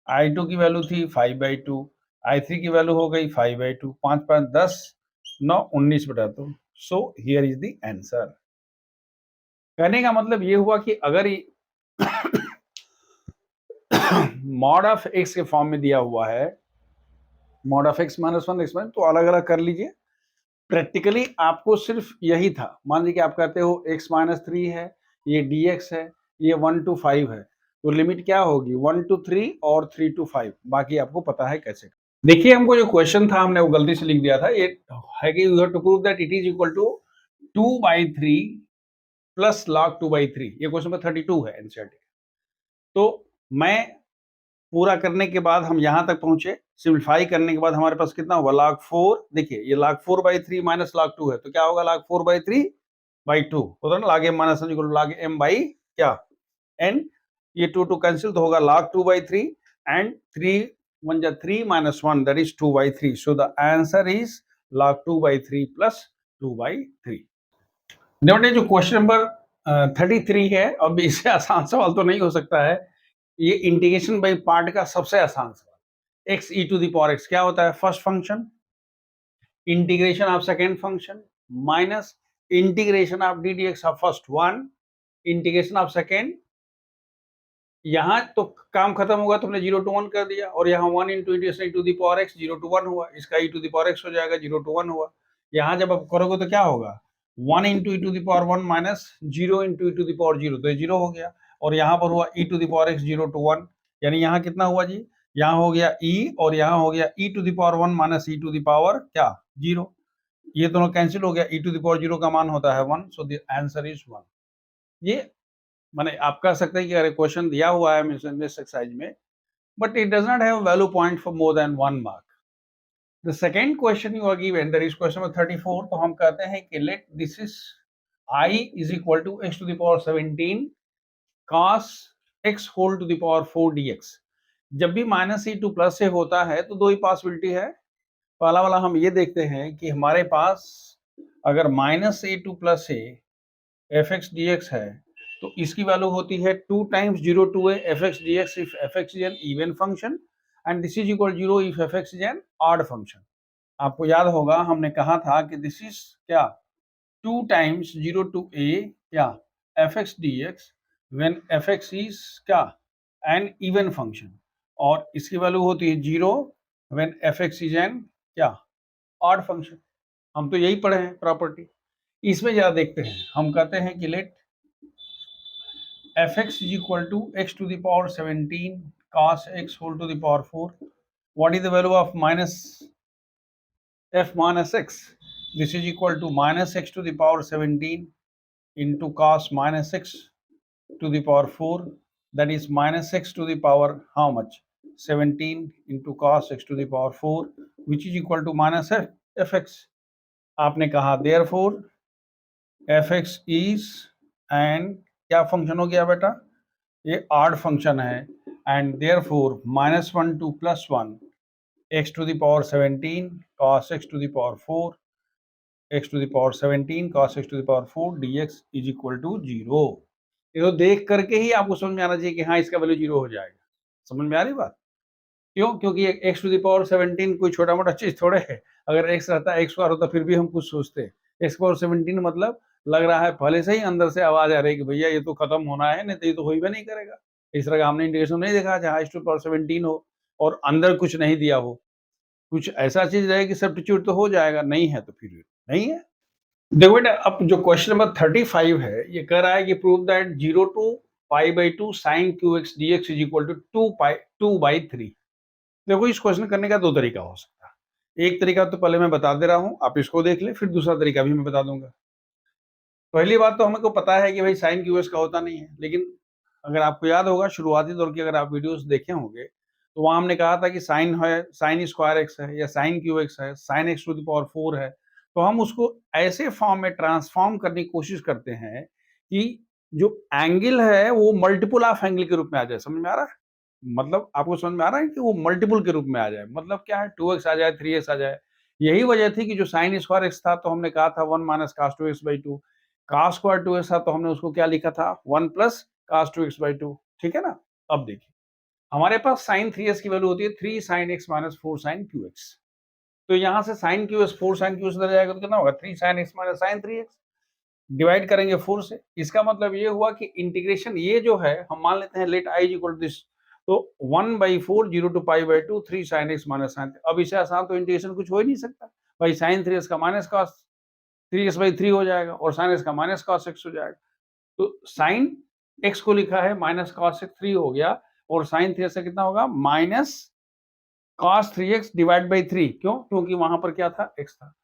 I2 की वैल्यू थी 5 बाई 2, I3 की वैल्यू हो गई 5 बाई 2, 5 5 10, 9 19 बटा 2। सो हियर इज द आंसर। कहने का मतलब ये हुआ कि अगर मॉड ऑफ एक्स के फॉर्म में दिया हुआ है, mod of x minus 1 x minus, तो अलग अलग कर लीजिए। प्रैक्टिकली आपको सिर्फ यही था। मान लीजिए कि आप कहते हो x माइनस 3 है, ये dx है, ये 1 to 5 है, तो लिमिट क्या होगी? 1 to 3 और 3 to 5। बाकी आपको पता है कैसे। देखिए हमको जो क्वेश्चन था हमने वो गलती से लिख दिया था। ये है कि you have to prove that it is equal to 2/3 plus log 2/3। ये क्वेश्चन नंबर 32 है एनसीईआरटी। तो मैं पूरा करने के बाद हम यहां तक पहुंचे, सिंप्लीफाई करने के बाद हमारे पास कितना हुआ? log 4। देखिए ये log 4/3 माइनस log 2 है, तो क्या होगा? log 4/3/2 होता है ना, log m minus log m by क्या? n। ये 2 2 कैंसिल तो होगा log 2/3 एंड 3 1 जा 3 minus 1, that is 2/3। So the answer is log 2/3 plus 2/3। देखिए जो क्वेश्चन नंबर 33 है, अब इससे आसान सवाल तो नहीं हो सकता है। ये इंटीग्रेशन बाई पार्ट का सबसे आसान सवाल। X e to the power x क्या होता है? First function integration of second function minus integration of d d x of first one integration of second. यहाँ तो काम खत्म होगा, तुमने 0 to 1 कर दिया, और यहाँ 1 into integration to the power x 0 to 1 हुआ, इसका e to the power x हो जाएगा, 0 to 1 हुआ। यहाँ जब आप करोगे तो क्या होगा? 1 into e to the power 1 minus 0 into e to the power 0, तो ये 0 हो गया। और यहाँ पर हुआ e to the power x 0 to 1, यानी यहाँ कितना हुआ जी? यहाँ हो गया e, और यहाँ हो गया e to the power 1 minus e to the power क्या? 0। ये दोनों कैंसिल हो गया, e टू दी पावर 0 का मान होता है 1, सो द आंसर इज 1। ये माने आप कह सकते हैं कि अरे क्वेश्चन दिया हुआ है मिसलेनियस एक्सरसाइज में, but it does not have value point for more than 1 mark. The second question you are given, that is question number 34, तो हम कहते हैं कि let this is I is equal to x to the power 17 cos x whole to the power 4 dx। जब भी माइनस ई टू प्लस से होता है तो दो ही पॉसिबिलिटी है। पहला वाला हम ये देखते हैं कि हमारे पास अगर माइनस ए टू प्लस से एफ एक्स डी एक्स है तो इसकी वैल्यू होती है 2 times 0 to a F x d x if F x is N even function and this is equal 0 if F x is N odd function. आपको याद होगा हमने कहा था कि दिस इज क्या? 2 टाइम्स 0 to a क्या? F x d x when f x is क्या? एन इवन फंक्शन, और इसकी वैल्यू होती है 0 when f x is an क्या? Odd function. हम तो यही पढ़े हैं प्रॉपर्टी। इसमें जरा देखते हैं, हम कहते हैं कि late fx is equal to x to the power 17 cos x whole to the power 4. What is the value of minus f minus x? This is equal to minus x to the power 17 into cos minus x to the power 4. That is minus x to the power how much? 17 into cos x to the power 4, which is equal to minus fx. आपने कहा therefore fx is and क्या फंक्शन हो गया बेटा? ये ऑड फंक्शन है, and therefore -1 to +1 x to the power 17 cos x to the power 4 x to the power 17 cos x to the power 4 dx is equal to 0। ये तो देख करके ही आपको समझ में आना चाहिए कि हाँ इसका वैल्यू 0 हो जाएगा। समझ में आ रही बात? क्यों? क्योंकि x to the power 17 कोई छोटा मोटा चीज थोड़े है। अगर x रहता x स्क्वायर होता फिर भी हम कुछ सोचते। x पावर 17 मतलब लग रहा है पहले से ही अंदर से आवाज आ रही है कि भैया ये तो खत्म होना है, नहीं तो ये तो हो ही नहीं करेगा। इस तरह का हमने इंटीग्रेशन नहीं देखा जहाँ x to the power 17 हो और अंदर कुछ नहीं दिया हो, कुछ ऐसा चीज रहे कि सब्स्टिट्यूट तो हो जाएगा, नहीं है तो फिर नहीं है। देखो बेटा, अब जो क्वेश्चन नंबर 35 है ये कह रहा है कि prove that 0 to π/2 sin qx dx is equal to 2/3। देखो इस क्वेश्चन करने का दो तरीका हो सकता है। एक तरीका तो पहले मैं बता दे रहा हूं, आप इसको देख ले, फिर दूसरा तरीका भी मैं बता दूंगा। पहली बात तो हमको पता है कि भाई साइन क्यूएस का होता नहीं है, लेकिन अगर आपको याद होगा शुरुआती दौर की अगर आप वीडियोस देखे होंगे तो वहां हमने कहा था कि साइन है, साइन स्क्वायर एक्स है या साइन क्यू एक्स है, sine x to the power 4 है, तो हम उसको ऐसे फॉर्म में ट्रांसफॉर्म करने की कोशिश करते हैं कि जो एंगल है वो मल्टीपल ऑफ एंगल के रूप में आ जाए। समझ में आ रहा है? मतलब आपको समझ में आ रहा है कि वो मल्टीपल के रूप में आ जाए, मतलब क्या है 2x आ जाए, 3x आ जाए। यही वजह थी कि जो साइन स्क्वायर एक्स था तो हमने कहा था 1 minus cos 2x/2, cos square 2x था तो हमने उसको क्या लिखा था 1 प्लस cos 2x/2। ठीक है ना? अब देखिए हमारे पास sin 3x की वैल्यू होती है 3 sin x minus 4 sin qx। तो यहाँ से sin qx 4 sin qx इधर जाएगा तो कितना होगा 3 sin x minus sin 3x, divide करेंगे 4 से। इसका मतलब ये हुआ कि इंटीग्रेशन ये जो है हम मान लेते हैं let i equal to this, तो 1/4 0 to π/2 3 sin x minus sin। अब इसे आसान तो इंटीग्रेशन कुछ हो ही नहीं सकता भाई, sin 3x का माइनस cos 3x/3 हो जाएगा और sin x का माइनस cos x हो जाएगा। तो sin x को लिखा है माइनस cos x 3 हो गया और sin 3x का कितना होगा minus cos 3x divide by 3। क्यों? क्योंकि वहां पर क्या था x था।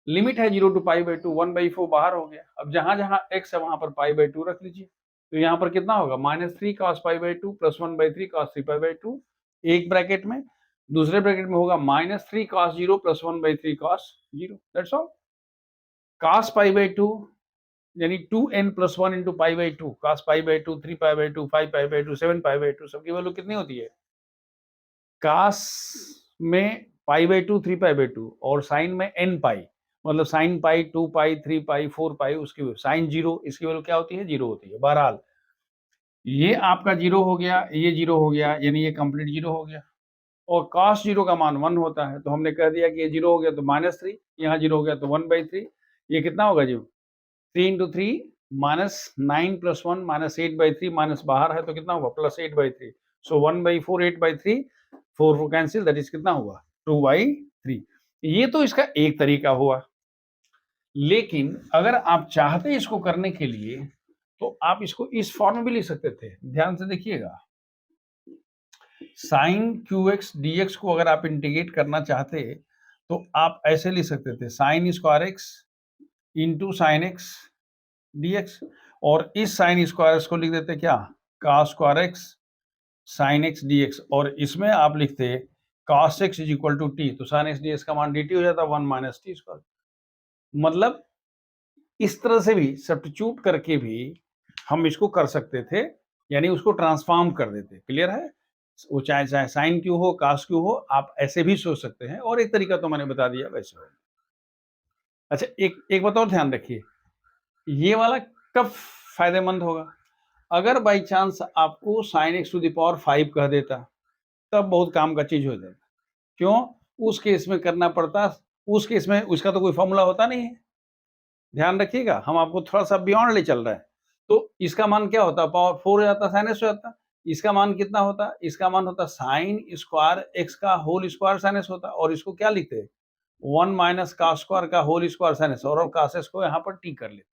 लिमिट है 0 to π/2, 1/4 बाहर हो गया। अब जहां जहां x है वहां पर π/2 रख लीजिए, तो यहाँ पर कितना होगा -3 cos π/2 प्लस 1/3 cos 3π/2 एक ब्रैकेट में, दूसरे ब्रैकेट में होगा -3 cos 0 plus 1/3 cos 0। That's all. cos π/2 यानी 2n प्लस 1 इंटू π/2, cos π/2 3π/2 5π/2 7π/2 सबकी वैल्यू कितनी होती है? cos में π/2 3π/2 और साइन में n पाई, मतलब साइन पाई 2 पाई 3 पाई 4 पाई, उसकी साइन 0 इसकी वैल्यू क्या होती है 0 होती है। बहरहाल ये आपका 0 हो गया, ये 0 हो गया, यानी ये कंप्लीट 0 हो गया। और cos 0 का मान 1 होता है, तो हमने कह दिया कि ये 0 हो गया तो -3, यहाँ 0 हो गया तो 1/3। ये कितना होगा जी? 3 × 3 -9 + 1 -8/3, माइनस बाहर है तो कितना होगा? +8/3। सो 1/4 8/3, 4 कैंसिल, दैट इज कितना हुआ? 2/3। ये तो इसका एक तरीका हुआ। लेकिन अगर आप चाहते इसको करने के लिए तो आप इसको इस फॉर्म में भी लिख सकते थे। ध्यान से देखिएगा, sin qx dx को अगर आप इंटीग्रेट करना चाहते तो आप ऐसे लिख सकते थे, sin square x into sine x dx, और इस sin स्क्वायर x को लिख देते क्या? cos square x sin x dx, और इसमें आप लिखते cos x = t, तो sin x dx का मान dt हो जाता 1 - t स्क्वायर। मतलब इस तरह से भी सब्स्टिट्यूट करके भी हम इसको कर सकते थे, यानी उसको ट्रांसफॉर्म कर देते। क्लियर है? वो चाहे चाहे साइन क्यू हो, कास क्यू हो, आप ऐसे भी सोच सकते हैं, और एक तरीका तो मैंने बता दिया वैसे हो। अच्छा, एक बात और ध्यान रखिए, ये वाला कब फायदेमंद होगा? अगर बाई चांस आपको sin x⁵ कह देता, तब बहुत काम का चीज हो जाता। क्यों? उस केस में करना पड़ता, उस केस में उसका तो कोई फॉर्मूला होता नहीं है। ध्यान रखिएगा, हम आपको थोड़ा सा बियॉन्ड ले चल रहे हैं। तो इसका मान क्या होता? पावर 4 हो जाता, sin x हो जाता। इसका मान कितना होता? इसका मान होता sin स्क्वायर x का होल स्क्वायर sin x होता, और इसको क्या लिखते हैं? 1 - cos स्क्वायर का होल स्क्वायर sin x, और cos x को यहाँ पर t कर लेते।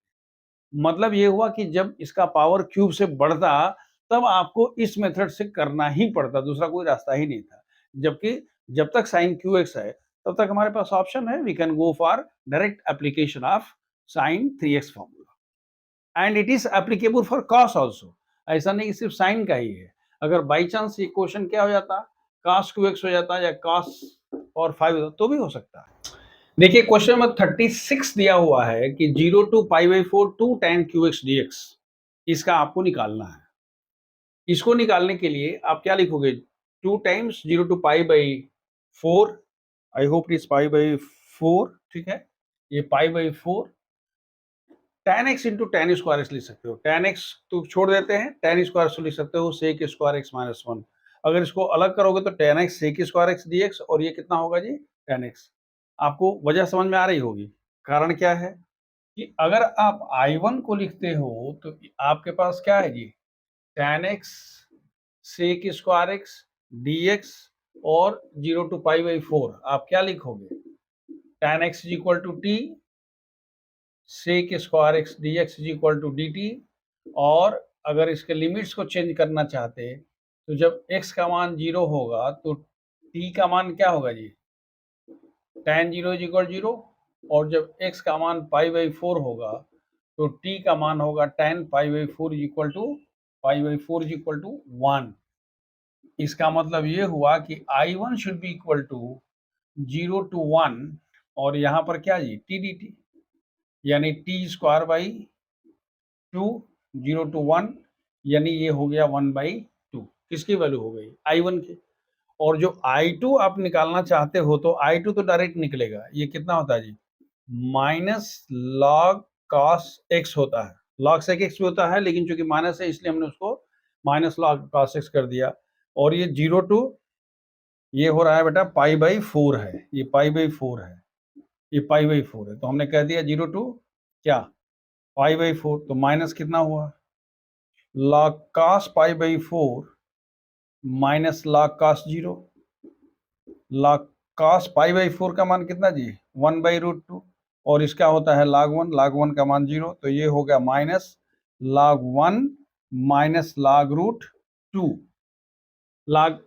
मतलब ये हुआ कि जब इसका पावर क्यूब से बढ़ता तब आपको इस मेथड से करना ही पड़ता, दूसरा कोई रास्ता ही नहीं था। जबकि जब तक sin qx है तब तक हमारे पास ऑप्शन है, we can go for direct application of sin 3x formula, and it is applicable for cos also. ऐसा नहीं कि सिर्फ sin का ही है। अगर बाई चांस ये क्वेश्चन क्या हो जाता, cos qx हो जाता या cos और 5 तो भी हो सकता है। देखिए क्वेश्चन नंबर 36 दिया हुआ है कि 0 to π/4 2 tan qx dx, इसका आपको निकालना है। इसको निकालने के लिए आप क्या लिखोगे? 2 times 0 to π/4, I hope it's π/4, ठीक है, ये π/4 tan x into tan square x लिख सकते हो। tan x तो छोड़ देते हैं, tan स्क्वायर लिख सकते हो sec स्क्वायर x - 1। अगर इसको अलग करोगे तो tan x sec square x dx, और ये कितना होगा जी? tan x। आपको वजह समझ में आ रही होगी। कारण क्या है कि अगर आप I1 को लिखते हो तो आपके पास क्या है जी? tan x sec square x dx और 0 to π/4, आप क्या लिखोगे? tan x = t sec square x dx = dt, और अगर इसके लिमिट्स को चेंज करना चाहते तो जब x का मान 0 होगा तो t का मान क्या होगा जी? tan 0 = 0, और जब x का मान π/4 होगा तो t का मान होगा tan π/4 = 1। इसका मतलब ये हुआ कि I1 should be equal to 0 to 1, और यहाँ पर क्या जी? t dt, यानी t² 2 0 to 1, यानी ये हो गया 1/2। किसकी वैल्यू हो गई? I1 की। और जो I2 आप निकालना चाहते हो तो I2 तो डायरेक्ट निकलेगा। ये कितना होता है जी? -log cos x होता है। log sec x भी होता है, लेकिन चूंकि माइनस है इसलिए हमने उसको -log cos x कर दिया। और ये 0 to ये हो रहा है बेटा π/4 है, ये π/4 है, ये π/4 है, तो हमने कह दिया 0 to क्या? π/4, तो माइनस कितना हुआ? log cos π/4 माइनस log cos 0। log cos π/4 का मान कितना जी? 1/√2, और इसका होता है log 1, log 1 का मान 0, तो ये हो गया minus log 1 minus log√2। log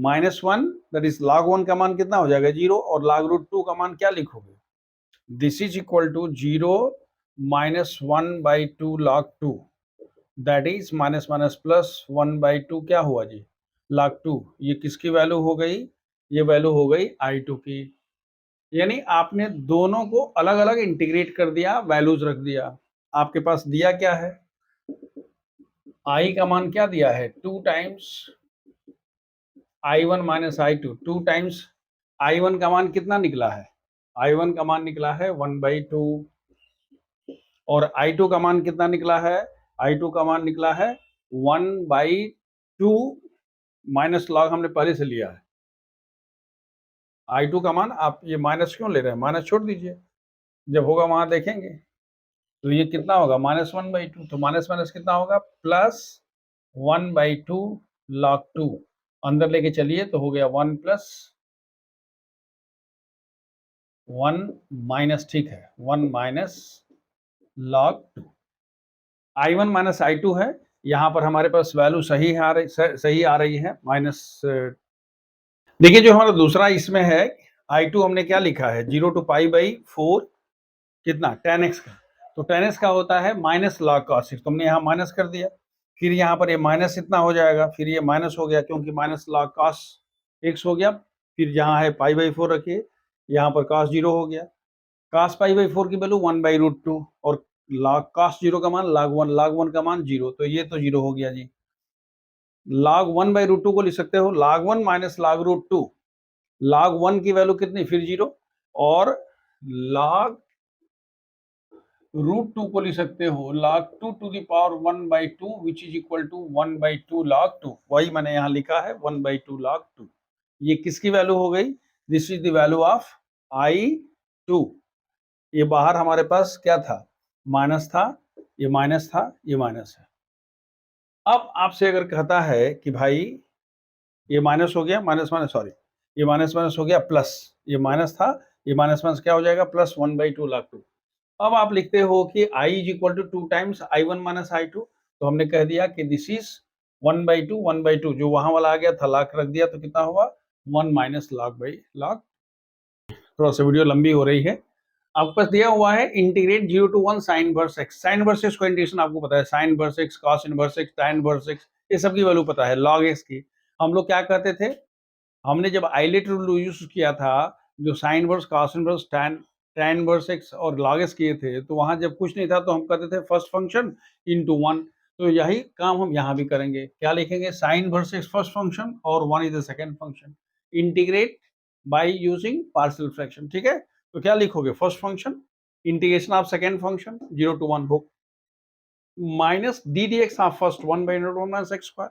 -1 that is log 1 का मान कितना हो जाएगा? 0, और log√2 का मान क्या लिखोगे? This is equal to 0 - 1/2 log 2, that is minus minus plus 1/2 क्या हुआ जी? log 2। ये किसकी वैल्यू हो गई? ये वैल्यू हो गई I2 की। यानी आपने दोनों को अलग अलग इंटीग्रेट कर दिया, वैल्यूज रख दिया। आपके पास दिया क्या है? I का मान क्या दिया है? 2 times I1 - I2, 2 times I1 का मान कितना निकला है? I1 का मान निकला है 1/2, और I2 का मान कितना निकला है? I2 का मान निकला है 1/2 माइनस लॉग हमने पहले से लिया है, I2 का मान आप ये माइनस क्यों ले रहे हैं, माइनस छोड़ दीजिए, जब होगा वहां देखेंगे। तो ये कितना होगा, -1/2, तो माइनस माइनस कितना होगा, +1/2 log 2, अंदर लेके चलिए तो हो गया 1 + 1 माइनस, ठीक है, 1 minus log 2। I1 minus I2 है, यहाँ पर हमारे पास वैल्यू सही आ रही है माइनस। देखिए जो हमारा दूसरा इसमें है I2 हमने क्या लिखा है, 0 to π/4 कितना, tan x का, तो tan x का होता है माइनस log cos x, तुमने यहाँ माइनस कर दिया, फिर यहाँ पर ये माइनस इतना हो जाएगा, फिर ये माइनस हो गया क्योंकि माइनस log cos x हो गया, फिर जहाँ है π/4 रखिए, यहाँ पर cos 0 हो गया, cos π/4 की वैल्यू 1/√2 और log cos 0 का मान log 1 का मान 0, तो ये तो 0 हो गया जी। log 1/√2 को लिख सकते हो log 1 माइनस log√2, log 1 की वैल्यू कितनी, फिर 0, और log √2 को लिख सकते हो log 2 to the power 1/2 which is equal to 1/2 log 2, वही मैंने यहाँ लिखा है 1/2 log 2। ये किसकी वैल्यू हो गई, this is the value of I2। ये बाहर हमारे पास क्या था, माइनस था, ये माइनस था, ये माइनस है। अब आपसे अगर कहता है कि भाई ये माइनस हो गया, माइनस माइनस सॉरी, ये माइनस माइनस हो गया प्लस, ये माइनस था, ये माइनस माइनस क्या हो जाएगा, +1/2 log 2। अब आप लिखते हो कि I = 2 times I1 minus I2, तो हमने कह दिया कि दिस इज 1/2, जो वहां वाला आ गया था लाख रख दिया, तो कितना हुआ 1 माइनस log। थोड़ा सा वीडियो लंबी हो रही है। आपके पास दिया हुआ है integrate 0 to 1 sin inverse x, sin inverse x को इंटीग्रेशन आपको पता है, sin inverse x, cos inverse x, tan inverse x, ये सब की वैल्यू पता है, log x की। हम लोग क्या कहते थे, हमने जब आइलेट रूल यूज किया था, जो sine inverse, cos inverse, tan inverse x और log x किए थे, तो वहां जब कुछ नहीं था तो हम कहते थे फर्स्ट फंक्शन इनटू 1, तो यही काम हम यहाँ भी करेंगे, क्या लिखेंगे, sine inverse x first function और 1 is the second function, integrate by using partial fraction, ठीक है। तो क्या लिखोगे, first function integration of second function 0 to 1 हो minus D d x of first 1/√1 minus x square,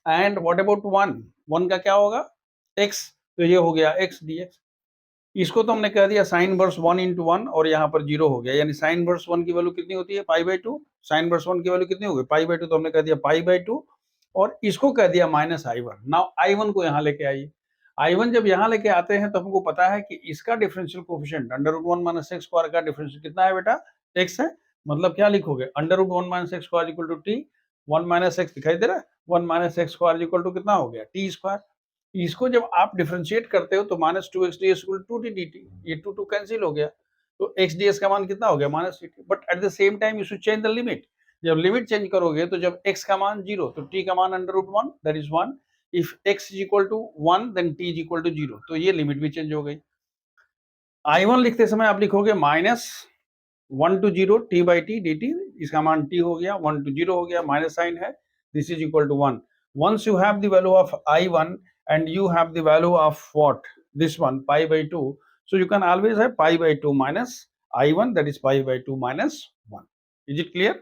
and what about 1 का क्या होगा, x, तो ये हो गया x dx। इसको तो हमने कह दिया साइन इनवर्स 1 into 1 और यहाँ पर 0 हो गया, यानी साइन इनवर्स 1 की वैल्यू कितनी होती है, π/2, साइन इनवर्स 1 की वैल्यू कितनी होगी, π/2, तो हमने कह दिया π/2 और इसको कह दिया माइनस I1। नाउ I1 को यहाँ लेके आइए, I1 जब यहाँ लेके आते हैं तो हमको पता है कि इसका differential coefficient √1 minus x square का डिफरेंशियल कितना है बेटा, x है, मतलब क्या लिखोगे, √1 minus x square equal to t, 1 minus x दिखाई दे रहा है, 1 minus x square equal to कितना हो गया, t स्क्वायर। इसको जब आप डिफरेंशिएट करते हो तो -2x ds equal to 2t dt, ये 2 कैंसिल हो गया, तो x ds का मान कितना हो गया, -dt, but at the same time you should change the limit, जब लिमिट चेंज करोगे तो जब x का मान 0 तो t का मान √1 that is 1, if x is equal to 1 then t is equal to 0, तो ये लिमिट भी चेंज हो गई। I1 लिखते समय आप लिखोगे -1 to 0 t/t dt, इसका मान t हो गया, 1 to 0 हो गया, माइनस साइन है, this is equal to 1। Once you have the value of I1 and you have the value of what, this one π/2, so you can always have π/2 minus I1, that is π/2 minus 1। Is it clear?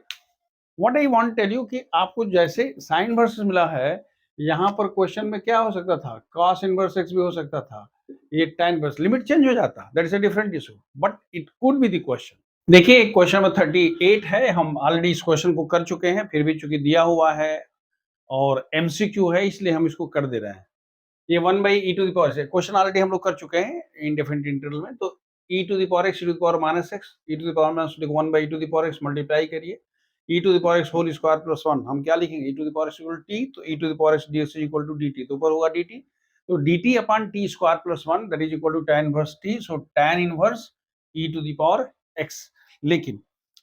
What I want to tell you कि आपको जैसे साइन इनवर्स मिला है, यहाँ पर क्वेश्चन में क्या हो सकता था, cos इनवर्स x भी हो सकता था, ये tan इनवर्स, लिमिट चेंज हो जाता, that is a different issue, but it could be the question. देखिए क्वेश्चन नंबर 38 है, हम ऑलरेडी इस क्वेश्चन को कर चुके हैं, फिर भी चूंकि दिया हुआ है और एमसीक्यू है इसलिए हम इसको कर दे रहे हैं। ये 1/e⁻⁴ से क्वेश्चन ऑलरेडी हम लोग कर चुके हैं इंडेफिनिट इंटरवल में, तो e⁻x e⁻−x e⁻−x 1/e⁻x multiply करिए, e⁻x होल स्क्वायर प्लस 1, हम क्या लिखेंगे, e⁻x इक्वल t, तो e⁻x dx equal to dt, तो ऊपर होगा dt, तो dt upon t square plus 1 that is equal to tan inverse t, so tan inverse e⁻x। लेकिन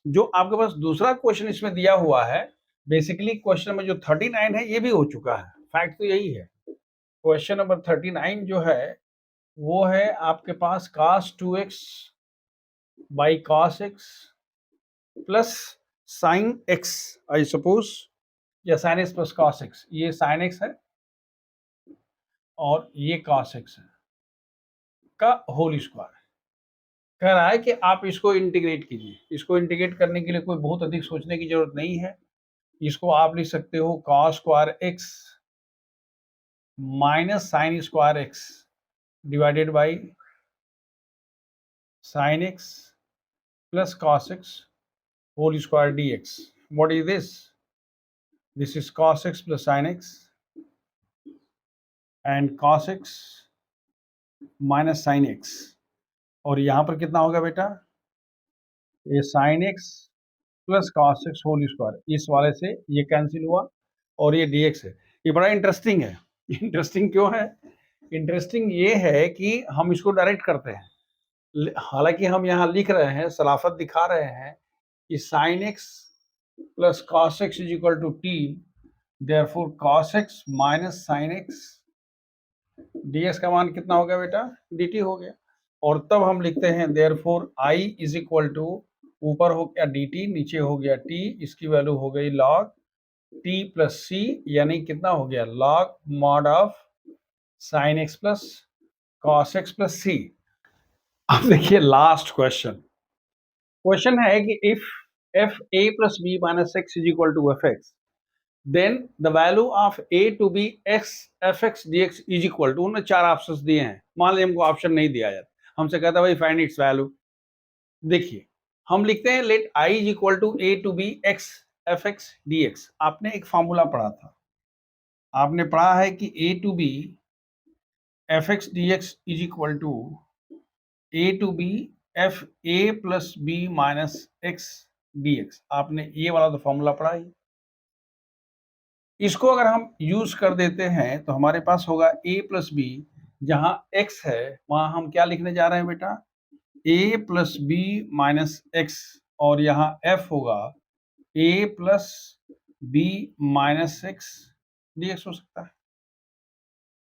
जो आपके पास दूसरा क्वेश्चन इसमें दिया हुआ है, बेसिकली क्वेश्चन में जो 39 है ये भी हो चुका है, फैक्ट तो यही है। क्वेश्चन नंबर 39 जो है वो है आपके पास cos 2x by cos x plus sin x, I suppose, या sin x plus cos x, ये sin x है और ये cos x है का होल स्क्वायर। कह रहा है कि आप इसको इंटीग्रेट कीजिए, इसको इंटीग्रेट करने के लिए कोई बहुत अधिक सोचने की जरूरत नहीं है, इसको आप लिख सकते हो cos square x minus sine square x divided by sin x plus cos x whole square dx. What is this? This is cos x plus sin x and cos x minus sin x. और यहाँ पर कितना होगा बेटा? ये sin x plus cos x whole square, इस वाले से ये कैंसिल हुआ और ये dx है। ये बड़ा इंटरेस्टिंग है। इंटरेस्टिंग क्यों है? इंटरेस्टिंग ये है कि हम इसको डायरेक्ट करते हैं। हालांकि हम यहाँ लिख रहे हैं, सलाफत दिखा रहे हैं कि sin x plus cos x is equal to t, therefore cos x minus sin x dx का मान कितना हो गया बेटा? dt हो गया। और तब हम लिखते हैं therefore I is equal to, ऊपर हो गया dt, नीचे हो गया t, इसकी वैल्यू हो गई log t प्लस c, यानी कितना हो गया? log mod of sin x plus cos x plus c। अब देखिए लास्ट क्वेश्चन है कि if f a plus b minus x is equal to f x, then the value of a to b x fx dx is equal to, उन्होंने 4 ऑप्शंस दिए हैं। मान लीजिए हमको ऑप्शन नहीं दिया जाता, हमसे कहता भाई फाइंड इट्स वैल्यू। देखिए हम लिखते हैं let i is equal to a to b x fx dx। आपने एक फॉर्मूला पढ़ा था, आपने पढ़ा है कि a to b fx dx is equal to a to b f a plus b minus x dx। आपने ये वाला तो फॉर्मूला पढ़ा ही। इसको अगर हम यूज कर देते हैं तो हमारे पास होगा a प्लस बी, जहां x है वहां हम क्या लिखने जा रहे हैं बेटा? a plus b minus x, और यहाँ f होगा a plus b minus x dx हो सकता है।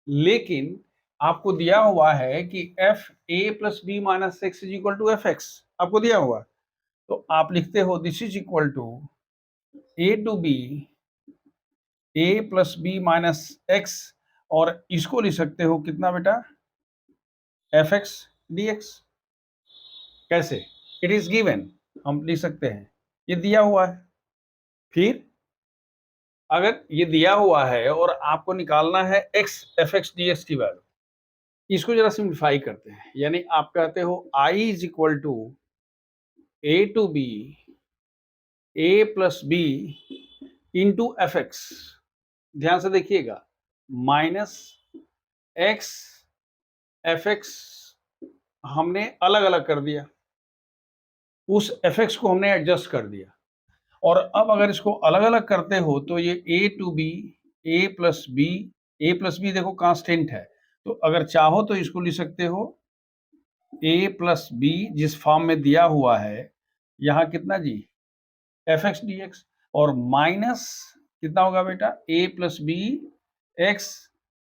लेकिन आपको दिया हुआ है कि f a plus b minus x is equal to f x, आपको दिया हुआ, तो आप लिखते हो this is equal to a to b a plus b minus x, और इसको लिख सकते हो कितना बेटा? F x d x. कैसे? इट इज गिवन, हम लिख सकते हैं, ये दिया हुआ है। फिर अगर ये दिया हुआ है और आपको निकालना है x f x d x की वैल्यू, इसको जरा सिंप्लीफाई करते हैं, यानी आप कहते हो I is equal to a to b a plus b into f x, ध्यान से देखिएगा, माइनस एक्स एफ एक्स हमने अलग अलग कर दिया, उस एफ एक्स को हमने एडजस्ट कर दिया। और अब अगर इसको अलग अलग करते हो तो ये a to b a plus b देखो कांस्टेंट है, तो अगर चाहो तो इसको लिख सकते हो ए प्लस बी जिस फॉर्म में दिया हुआ है, यहाँ कितना जी? एफ एक्स डी एक्स, और माइनस कितना होगा बेटा? A plus b x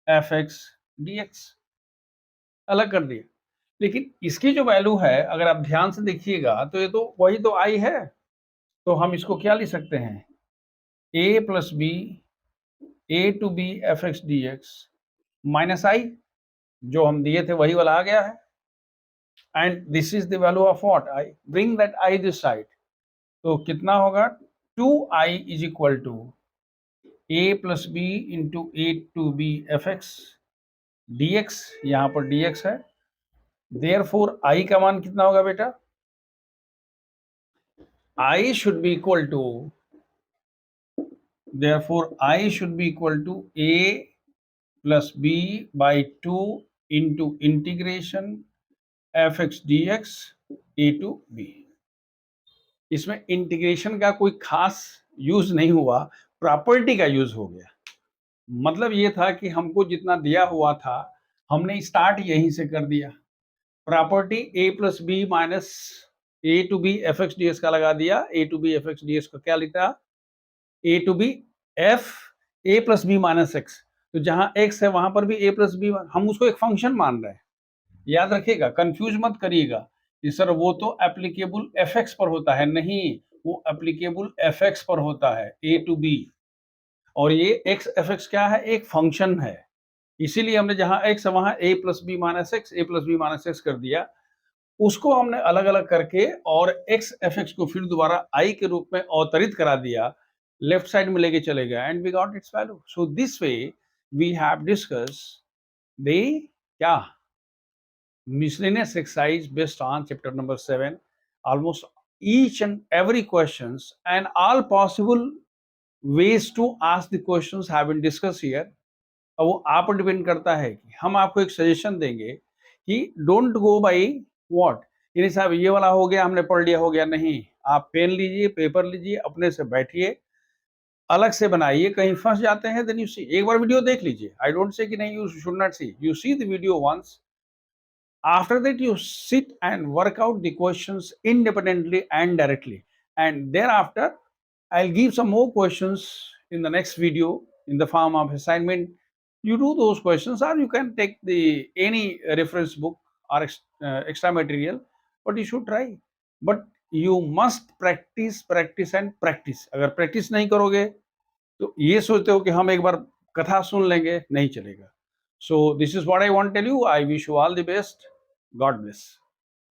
f x d x, अलग कर दिया। लेकिन इसकी जो वैल्यू है अगर आप ध्यान से देखिएगा तो ये तो वही तो आई है, तो हम इसको क्या लिख सकते हैं? A plus b a to b f x d x minus I, जो हम दिए थे वही वाला आ गया है, and this is the value of what? I. Bring that I this side, तो कितना होगा? 2i is equal to a plus b into a to b f x d x, यहाँ पर डी एक्स है, देयरफॉर आई का मान कितना होगा बेटा? I should be equal to, therefore I should be equal to a plus b by 2 into integration fx dx a to b। इसमें इंटीग्रेशन का कोई खास यूज नहीं हुआ, प्रॉपर्टी का यूज हो गया। मतलब ये था कि हमको जितना दिया हुआ था हमने स्टार्ट यहीं से कर दिया, property a plus b minus a to b f x d s का लगा दिया, a to b f x d s का क्या लिखा? A to b f a plus b minus x, तो जहां एक्स है वहां पर भी ए प्लस बी, हम उसको एक फंक्शन मान रहे हैं। याद रखिएगा, कंफ्यूज मत करिएगा कि सर वो तो एप्लीकेबल एफ एक्स पर होता है, नहीं, वो एप्लीकेबल एफ एक्स पर होता है, ए टू बी, और ये एक्स एफ एक्स क्या है? एक फंक्शन है, इसीलिए हमने जहां एक्स है वहां ए प्लस बी माइनस एक्स कर दिया। उसको हमने अलग अलग करके और एक्स एफ एक्स को फिर दोबारा आई के रूप में अवतरित करा दिया, लेफ्ट साइड में लेके चले गए, and we got its value. So this way we have discuss the क्या miscellaneous exercise based on chapter number 7. Almost each and every questions and all possible ways to ask the questions have been discussed here. अब वो आप पर डिपेंड करता है कि हम आपको एक सजेशन देंगे कि डोंट गो बाई व्हाट, यानी साहब ये वाला हो गया हमने पढ़ लिया हो गया, नहीं। आप पेन लीजिए, पेपर लीजिए, अपने से बैठिए, अलग से बनाइए। कहीं फंस जाते हैं देन यू सी, एक बार वीडियो देख लीजिए। आई डोंट से कि नहीं you should not see, you see the video once, after that you sit and work out the questions independently and directly, and thereafter I'll give some more questions in the next video in the form of assignment. You do those questions, or you can take the any reference book or extra material, but you should try. But you must practice, practice and practice. अगर practice नहीं करोगे तो ये सोचते हो कि हम एक बार कथा सुन लेंगे, नहीं चलेगा. So this is what I want to tell you. I wish you all the best. God bless.